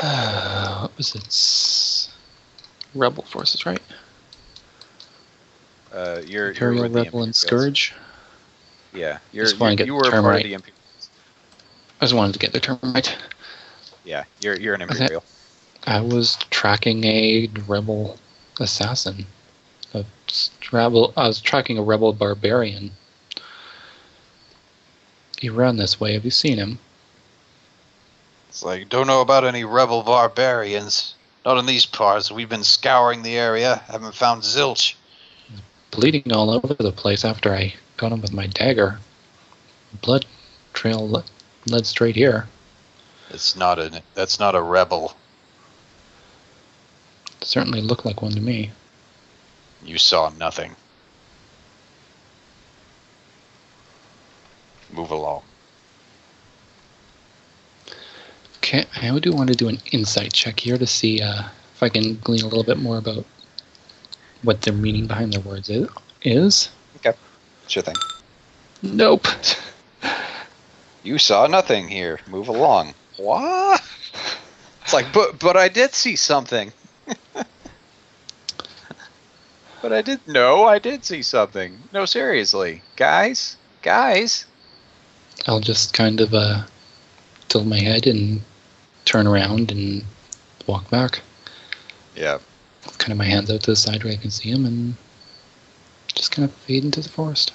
What was it? Rebel forces, right? You're Imperial with the Rebel and Imperials. Scourge. Yeah, Just wanna get you the were term part right. of the Imperials. I just wanted to get the term right. Yeah, you're an Okay. Imperial. I was tracking a rebel assassin. I was tracking a rebel barbarian. He ran this way. Have you seen him? It's like, don't know about any rebel barbarians. Not in these parts. We've been scouring the area. Haven't found zilch. Bleeding all over the place after I got him with my dagger. Blood trail led straight here. That's not a rebel. Certainly looked like one to me. You saw nothing. Move along. Okay, I do want to do an insight check here to see if I can glean a little bit more about what their meaning behind their words is. Sure thing. Nope. You saw nothing here. Move along. What? It's like, but I did see something. But I did see something. No, seriously. Guys. I'll just kind of tilt my head and turn around and walk back. Yeah. Kind of my hands out to the side where I can see him and just kind of fade into the forest.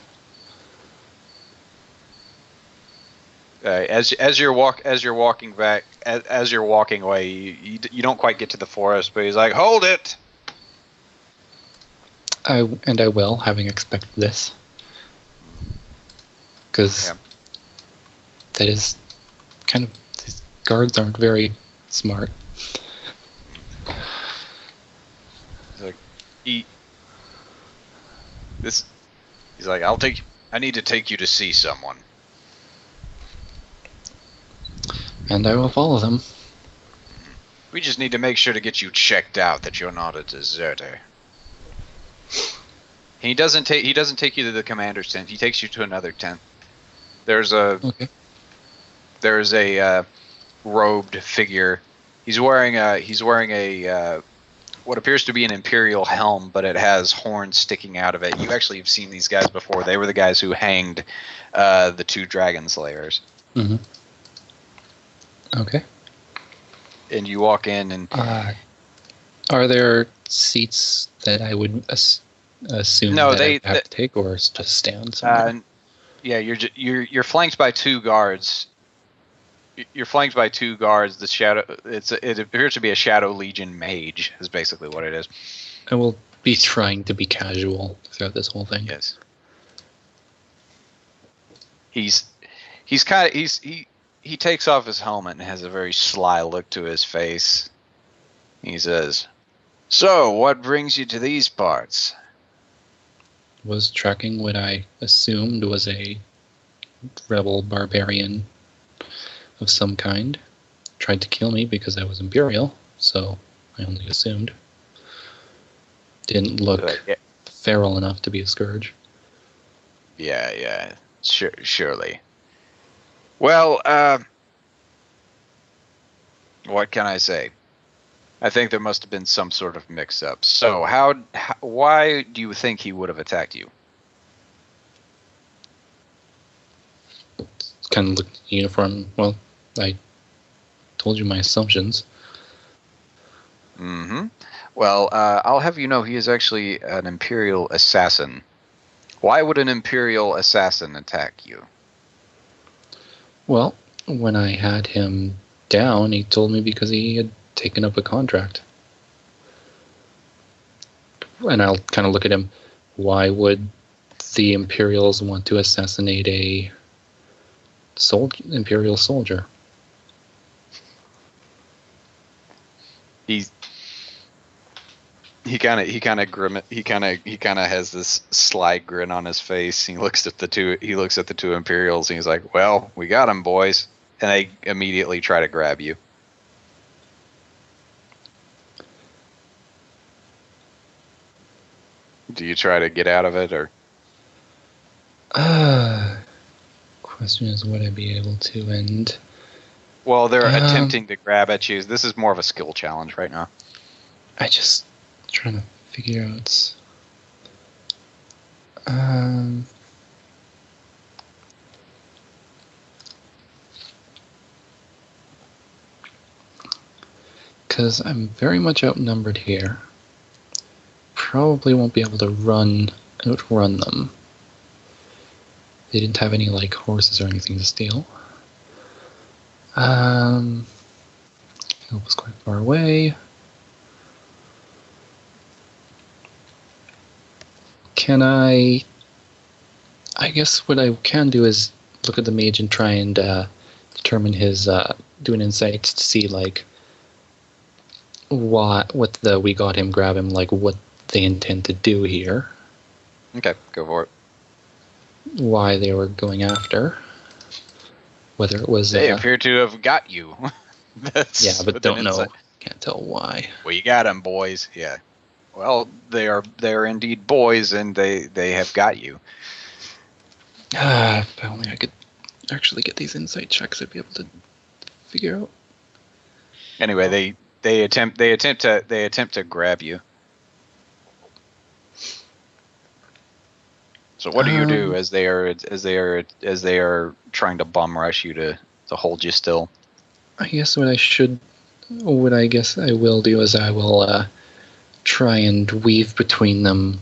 As you're walking back, as you're walking away, you don't quite get to the forest, but he's like, "Hold it!" I will, having expected this, because that is kind of, these guards aren't very smart. He's like, he's like, I need to take you to see someone. And I will follow them. We just need to make sure to get you checked out that you're not a deserter. He doesn't take you to the commander's tent. He takes you to another tent. There's a robed figure. He's wearing a what appears to be an imperial helm, but it has horns sticking out of it. You actually have seen these guys before. They were the guys who hanged the 2 dragon slayers. Mm-hmm. Okay. And you walk in and are there seats that I would assume No, that I have to take, or just stand somewhere? yeah, you're flanked by 2 guards. You're flanked by 2 guards. The shadow it appears to be a Shadow Legion mage is basically what it is. I will be trying to be casual throughout this whole thing. Yes. He takes off his helmet and has a very sly look to his face. He says, "So, what brings you to these parts?" Was tracking what I assumed was a rebel barbarian of some kind. Tried to kill me because I was Imperial, so I only assumed. Didn't look feral enough to be a scourge. Yeah, surely. Well, what can I say? I think there must have been some sort of mix-up. So, why do you think he would have attacked you? Kind of looked uniform. Well, I told you my assumptions. Mm-hmm. Well, I'll have you know he is actually an Imperial assassin. Why would an Imperial assassin attack you? Well, when I had him down, he told me because he had taken up a contract. And I'll kind of look at him. Why would the Imperials want to assassinate a Imperial soldier? He kind of has this sly grin on his face. He looks at the 2 Imperials and he's like, "Well, we got him, boys." And they immediately try to grab you. Do you try to get out of it, or? Question is, would I be able to end? Well, they're attempting to grab at you. This is more of a skill challenge right now. I just trying to figure out. Because I'm very much outnumbered here. Probably won't be able to outrun them. They didn't have any like horses or anything to steal. Help was quite far away. Can I guess what I can do is look at the mage and try and determine his do an insight to see like what we got him, grab him, like what they intend to do here. Okay, go for it. Why they were going after. Whether it was they appear to have got you. Yeah, but don't know. Can't tell why. Well, you got him, boys. Yeah. Well, they're indeed boys, and they have got you. If only I could actually get these insight checks, I'd be able to figure out. Anyway, they attempt to grab you. So what do you do as they are trying to bum rush you to hold you still? I guess what I guess I will do is I will try and weave between them,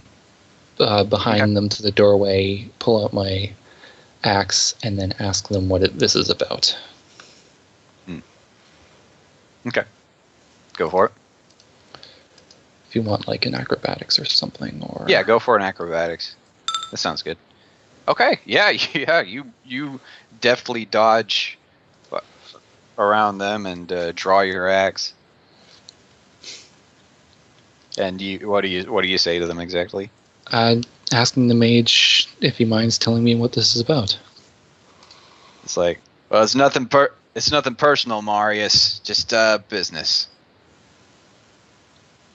behind them to the doorway, pull out my axe, and then ask them what this is about. Okay, go for it. If you want like an acrobatics or something, or Yeah, go for an acrobatics. That sounds good. Okay, yeah, you deftly dodge around them and draw your axe. And what do you say to them exactly? asking the mage if he minds telling me what this is about. It's like, well, it's nothing personal, Marius. Just business.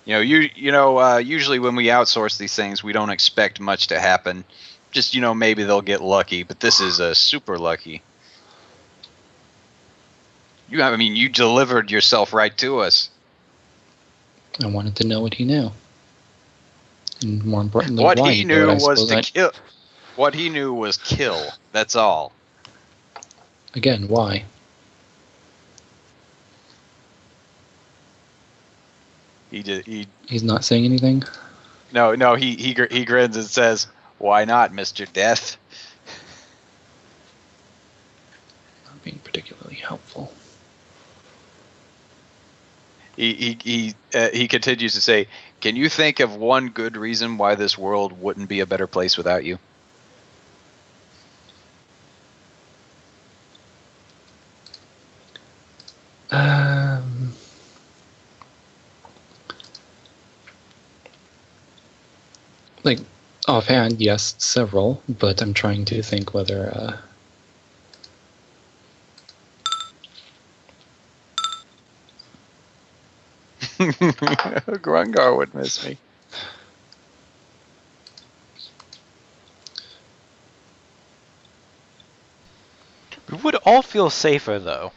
Usually when we outsource these things, we don't expect much to happen. Just, maybe they'll get lucky, but this is super lucky. You delivered yourself right to us. I wanted to know what he knew. And more importantly, What why he knew knew it, was to kill. What he knew was kill. That's all. Again, why? He's not saying anything? No, he grins and says, "Why not, Mr. Death?" Not being particularly helpful. He continues to say, "Can you think of one good reason why this world wouldn't be a better place without you?" Like, offhand, yes, several, but I'm trying to think whether, Grungar would miss me. We would all feel safer, though.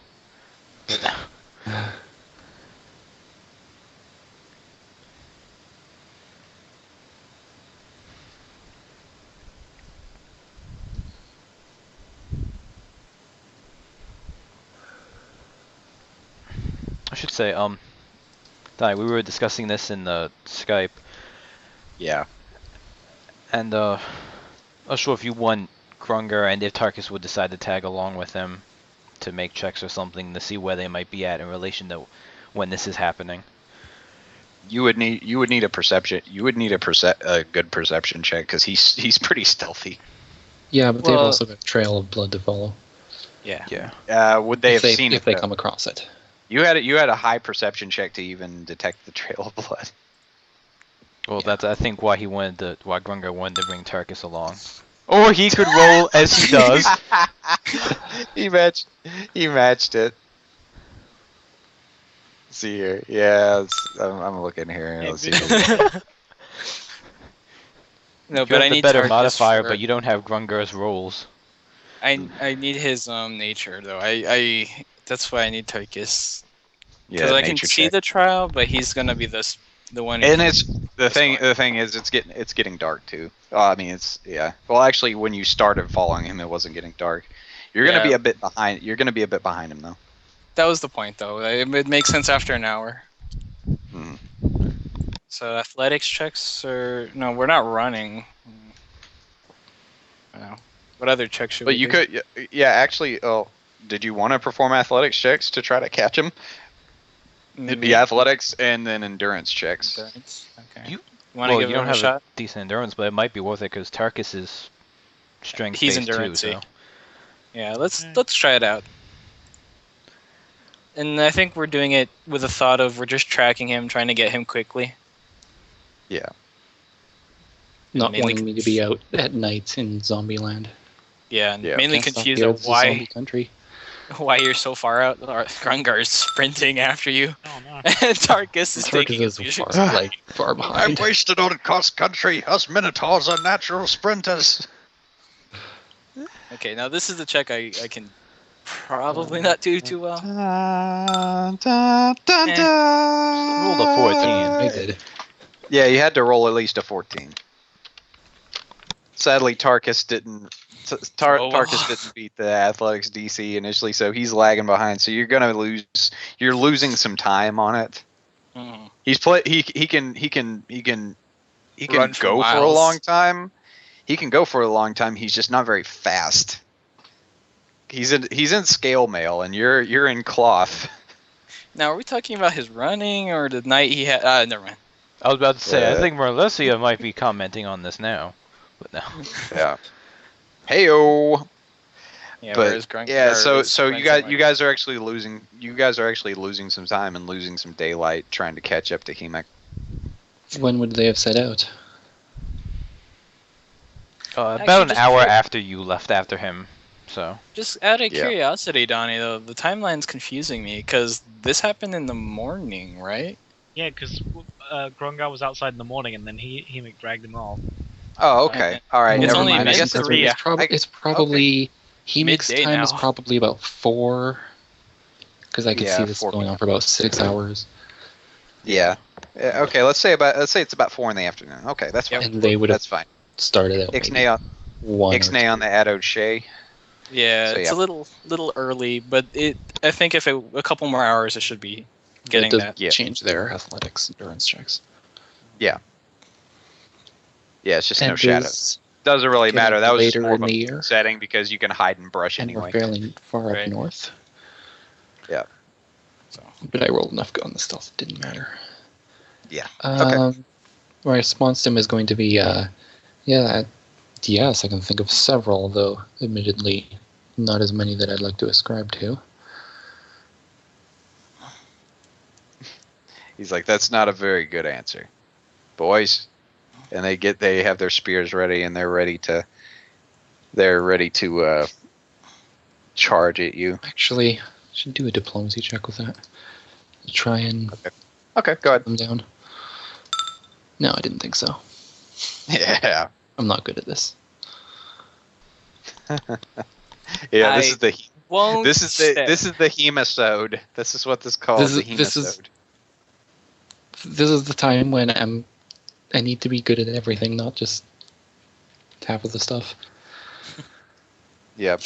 I should say, Di, we were discussing this in the Skype, Yeah. and I'm not sure if you want Grungar and if Tarkus would decide to tag along with him to make checks or something to see where they might be at in relation to when this is happening. You would need a perception. You would need a good perception check because he's pretty stealthy. yeah, but they've Well- also got a trail of blood to follow. Yeah. Yeah. Would they if have seen if it? they though? come across it. You had a high perception check to even detect the trail of blood. Well, that's I think why Grungar wanted to bring Tarkus along. Or he could roll as he does. He matched it. See here, yeah. I'm looking here. Let's see. No, You but I have the need better Tarkus modifier, for- but you don't have Grungar's rolls. I need his nature though. I that's why I need Tarkus. Yeah, Because I can nature see check. the trial, but he's gonna be the one. who And can- it's the thing. fine. The thing is, it's getting dark too. I mean, yeah. Well, actually, when you started following him, it wasn't getting dark. You're gonna Yeah. be a bit behind. You're gonna be a bit behind him though. That was the point though. It makes sense after an hour. Mhm. So athletics checks or no, we're not running. No. What other checks should But we you do? could, yeah. Actually, did you want to perform athletics checks to try to catch him? It'd be Maybe athletics and then endurance checks. endurance. Okay. You- Want to Well, give you him don't a have shot? a decent endurance, but it might be worth it because Tarkus is strength He's based too. endurance-y. So. Yeah, let's try it out. And I think we're doing it with the thought of we're just tracking him, trying to get him quickly. Yeah. Not mainly wanting me to be out at night in Zombieland. Yeah, and Yeah. mainly Can't stop confused here, of it's a zombie why. country. why you're so far out. Grungar's sprinting after you, Oh no. and Tarkus is Tarkus taking is his far, leisure. like far I'm behind. wasted on cross country. Us Minotaurs are natural sprinters. Okay, now this is the check I can probably not do too well. Dun, dun, dun, Eh. dun. Rolled a 14. I did. Yeah, you had to roll at least a 14. Sadly, Tarkus didn't. Oh, well. Tarkus didn't beat the Athletics DC initially, so he's lagging behind. So you're gonna lose. You're losing some time on it. Mm. He's he can Run for go for a miles. long time. He can go for a long time. He's just not very fast. He's in scale mail, and you're in cloth. Now, are we talking about his running or the night he had? Never mind. I was about to say, I Uh, think Merlesia might be commenting on this now. But no. Yeah. Heyo. Yeah, But whereas Grungar yeah, so is so you sprinting guys like- you guys are actually losing. You guys are actually losing some time and losing some daylight trying to catch up to Hemek. When would they have set out? About Actually, an just hour for- after you left after him. So Just out of Yeah. curiosity, Donnie, though, the timeline's confusing me because this happened in the morning, right? Yeah, because Grungar was outside in the morning, and then he dragged him off. Oh, okay. All right. It's Never only mind. I mid- guess it's three. It's probably Hemek's Midday time is now. probably about 4. Because I could Yeah, see this 4 going on p.m. for about 6 hours, Yeah. Okay. Let's say it's about 4 in the afternoon. Okay, that's fine. and they would have That's fine. started at maybe Ixnay on 1 or Ixnay on the Addo Shay. Yeah, So, it's yeah. a little early, but I think if a couple more hours, it should be getting it does that. Yeah. change their athletics endurance checks. Yeah, it's just no And shadow. is Doesn't really getting matter. That was just later more of in a the year, setting because you can hide and brush and we're anyway. fairly far Right. up north. So But I rolled enough on the stealth; it didn't matter. Yeah. Okay. My response to him is going to be, yes, I can think of several, though admittedly not as many that I'd like to ascribe to. He's like, that's not a very good answer, boys. And they have their spears ready and they're ready to charge at you. Actually, I should do a diplomacy check with that. Try and Okay, go ahead. calm them down. No, I didn't think so. Yeah. I'm not good at this. Yeah, this is the won't this is say. the hemisode. This is what this calls This the is- this is- hemisode. This is the time when I need to be good at everything, not just half of the stuff. Yep.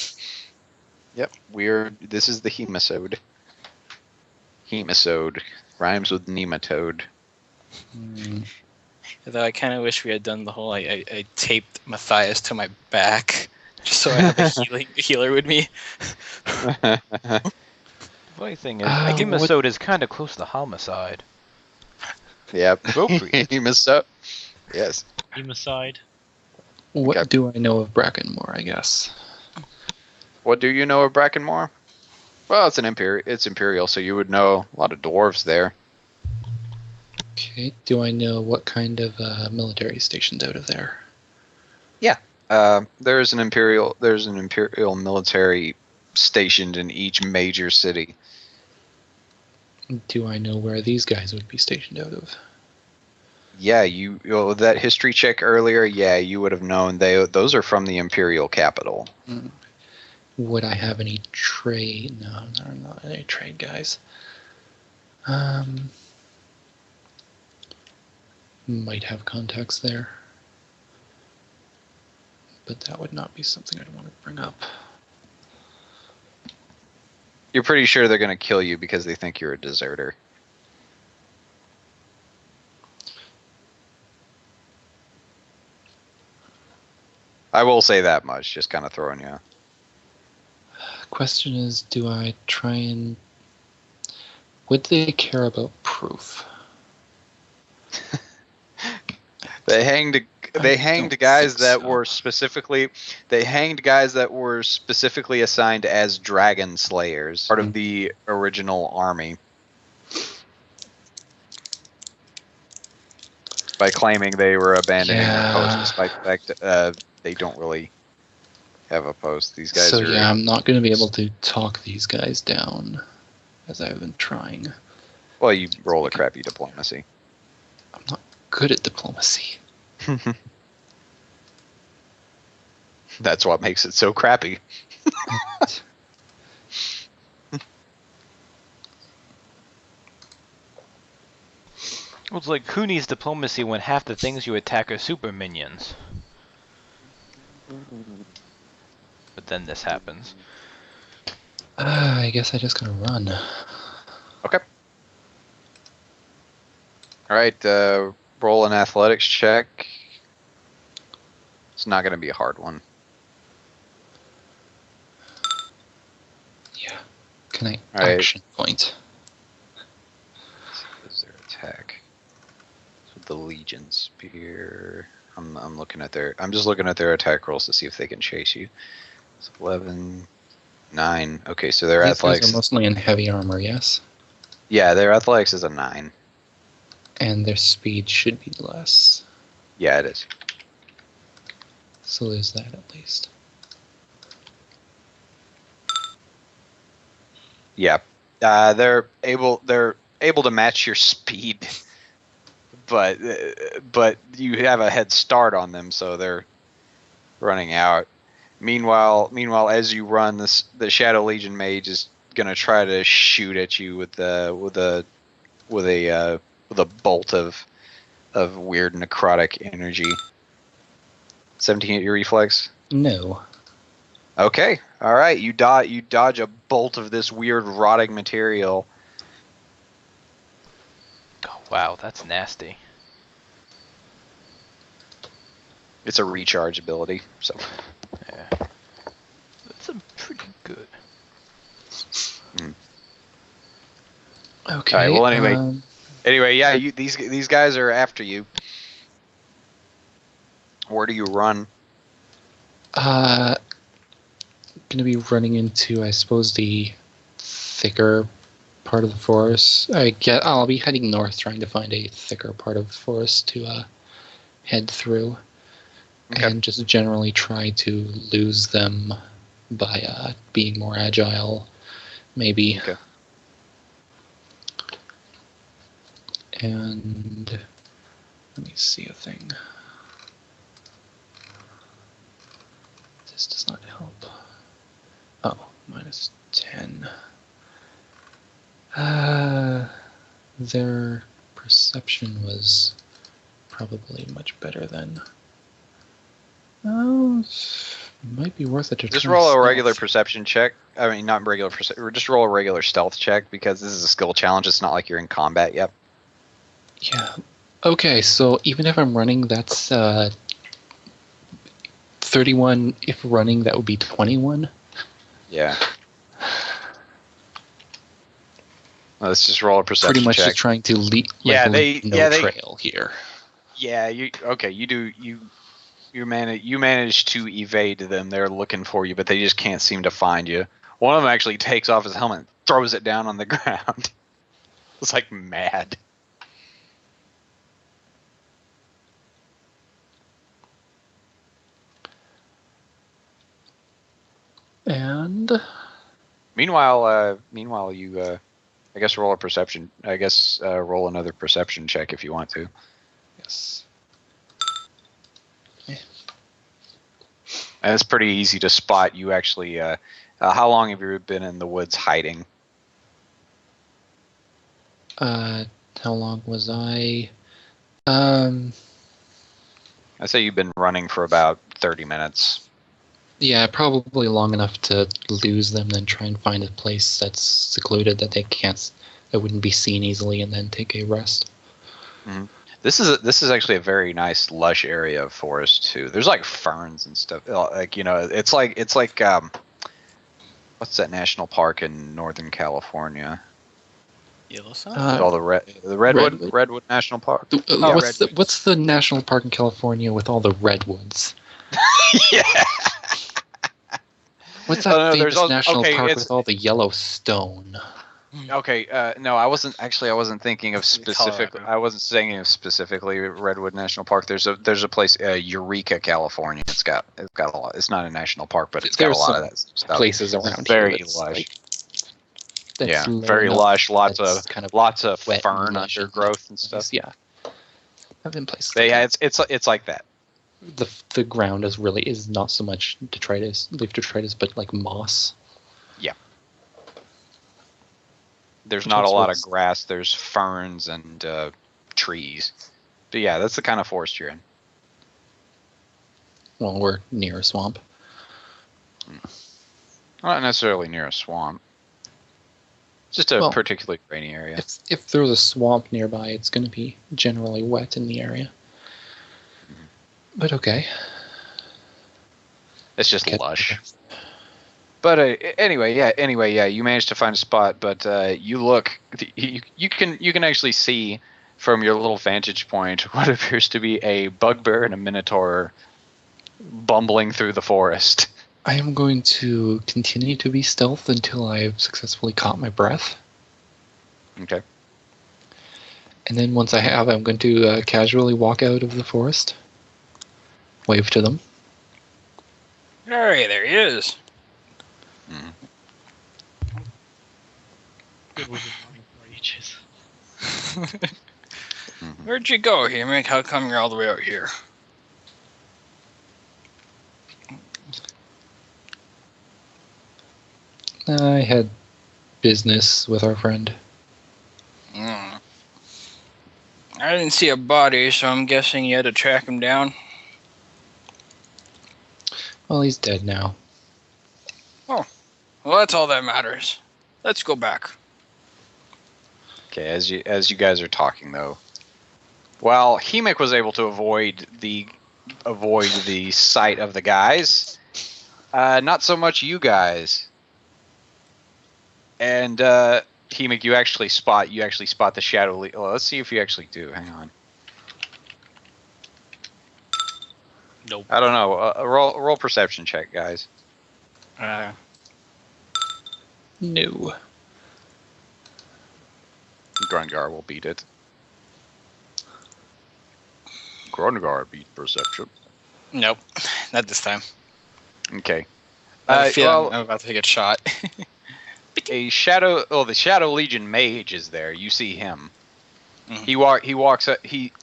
This is the hemisode. Hemisode rhymes with nematode. Though I kind of wish we had done the whole I taped Matthias to my back just so I have a healer with me. funny thing is, what- Hemisode is kind of close to Homicide. Yep. Appropriate. Hemisode. Yes. Humicide. What Okay. do I know of Brackenmore, I guess? What do you know of Brackenmore? Well, it's imperial, so you would know a lot of dwarves there. Okay, do I know what kind of military stationed out of there? There's an imperial military stationed in each major city. Do I know where these guys would be stationed out of? Yeah, that history check earlier. Yeah, you would have known those are from the imperial capital. Would I have any trade? No, not any trade guys. Might have contacts there. But that would not be something I'd want to bring up. You're pretty sure they're going to kill you because they think you're a deserter. I will say that much, just kind of throwing you. Question is, do I try and... Would they care about proof? They hanged don't guys think that so. were specifically assigned as dragon slayers, part of the original army. By claiming they were abandoning their post, Yeah. despite the fact they don't really have a post. These guys So are. yeah, I'm not going to be able to talk these guys down, as I've been trying. Well, you roll a crappy diplomacy. I'm not good at diplomacy. That's what makes it so crappy. Well, it's like, who needs diplomacy when half the things you attack are super minions? But then this happens. I guess I just gotta run. Okay. All right. Roll an athletics check. It's not going to be a hard one. Yeah. Can I All right. action point? Is their attack? So the Legion Spear. I'm looking at their. I'm just looking at their attack rolls to see if they can chase you. So 11, 9. Okay, so their These guys athletics. are mostly in heavy armor, yes? Yeah, their athletics is a 9. And their speed should be less. Yeah, it is. So there's that at least. Yeah, they're able to match your speed, but you have a head start on them, so they're running out. Meanwhile, as you run, the Shadow Legion mage is gonna try to shoot at you with a bolt of weird necrotic energy. 17 at your reflex. No. Okay, all right. You dodge a bolt of this weird rotting material. Oh, wow, that's nasty. It's a recharge ability, so Yeah. That's a pretty good. Okay. Alright, well, anyway, yeah. These guys are after you. Where do you run? Gonna be running into, I suppose, the thicker part of the forest. I'll be heading north, trying to find a thicker part of the forest to head through, Okay. and just generally try to lose them by being more agile, maybe. Okay. And let me see a thing. This does not help. Oh, minus 10. Their perception was probably much better then. Oh, might be worth it to Just try roll a stealth. regular perception check. I mean, not regular just roll a regular stealth check because this is a skill challenge. It's not like you're in combat yet. Yeah. Okay, so even if I'm running, that's 31. If running, that would be 21. Yeah. Let's just roll a perception Pretty much check. just trying to leave they- trail here. Yeah, you manage to evade them. They're looking for you, but they just can't seem to find you. One of them actually takes off his helmet, and throws it down on the ground. It's like mad. And Meanwhile, you I guess roll a perception. I guess roll another perception check if you want to. yes. And it's pretty easy to spot. You actually, how long have you been in the woods hiding? How long was I? I'd say you've been running for about 30 minutes. Yeah, probably long enough to lose them, then try and find a place that's secluded that that wouldn't be seen easily, and then take a rest. This is actually a very nice lush area of forest too. There's like ferns and stuff. Like it's like what's that national park in Northern California? Yellowstone? All the Redwood National Park. What's the national park in California with all the redwoods? Yeah. What's that Oh, no, there's famous also- national okay, park it's- with all the Yellowstone? Okay, no, I wasn't actually. I wasn't thinking of specific. Colorado. I wasn't saying of specifically Redwood National Park. There's a place, Eureka, California. It's got a lot. It's not a national park, but it's got a There's lot of some that stuff. Places It's around very here that's lush. like that's Yeah, low very enough lush. Lots that's of kind of lots of wet and fern lush and undergrowth and stuff. Yeah, I've been places. But like yeah, that. it's like that. The ground is not so much leaf detritus, but like moss. There's Which not a also lot of is- grass. There's ferns and trees. But yeah, that's the kind of forest you're in. Well, we're near a swamp. Not necessarily near a swamp. Just a Well, particularly rainy area. If there's a swamp nearby, it's going to be generally wet in the area. But okay. It's just lush. But anyway, yeah, you managed to find a spot, but you look, you can actually see from your little vantage point what appears to be a bugbear and a minotaur bumbling through the forest. I am going to continue to be stealth until I've successfully caught my breath. Okay. And then once I have, I'm going to casually walk out of the forest. Wave to them. Hey, there he is. Good with the running for ages. Where'd you go, Hemik? How come you're all the way out here? I had business with our friend. I didn't see a body, so I'm guessing you had to track him down. Well, he's dead now. Well, that's all that matters. Let's go back. Okay, as you guys are talking though, while Hemik was able to avoid the sight of the guys, not so much you guys. And Hemik, you actually spot the shadow. Well, let's see if you actually do. Hang on. Nope. I don't know. Roll perception check, guys. No. Grungar will beat it. Grungar beat perception. Nope, not this time. Okay. I have a feeling Well, I'm about to get shot. the Shadow Legion mage is there. You see him. Mhm. He walks up. He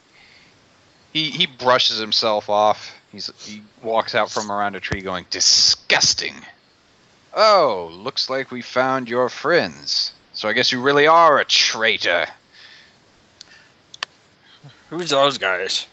brushes himself off. He walks out from around a tree, going, "Disgusting." Oh, looks like we found your friends. So I guess you really are a traitor. Who's those guys?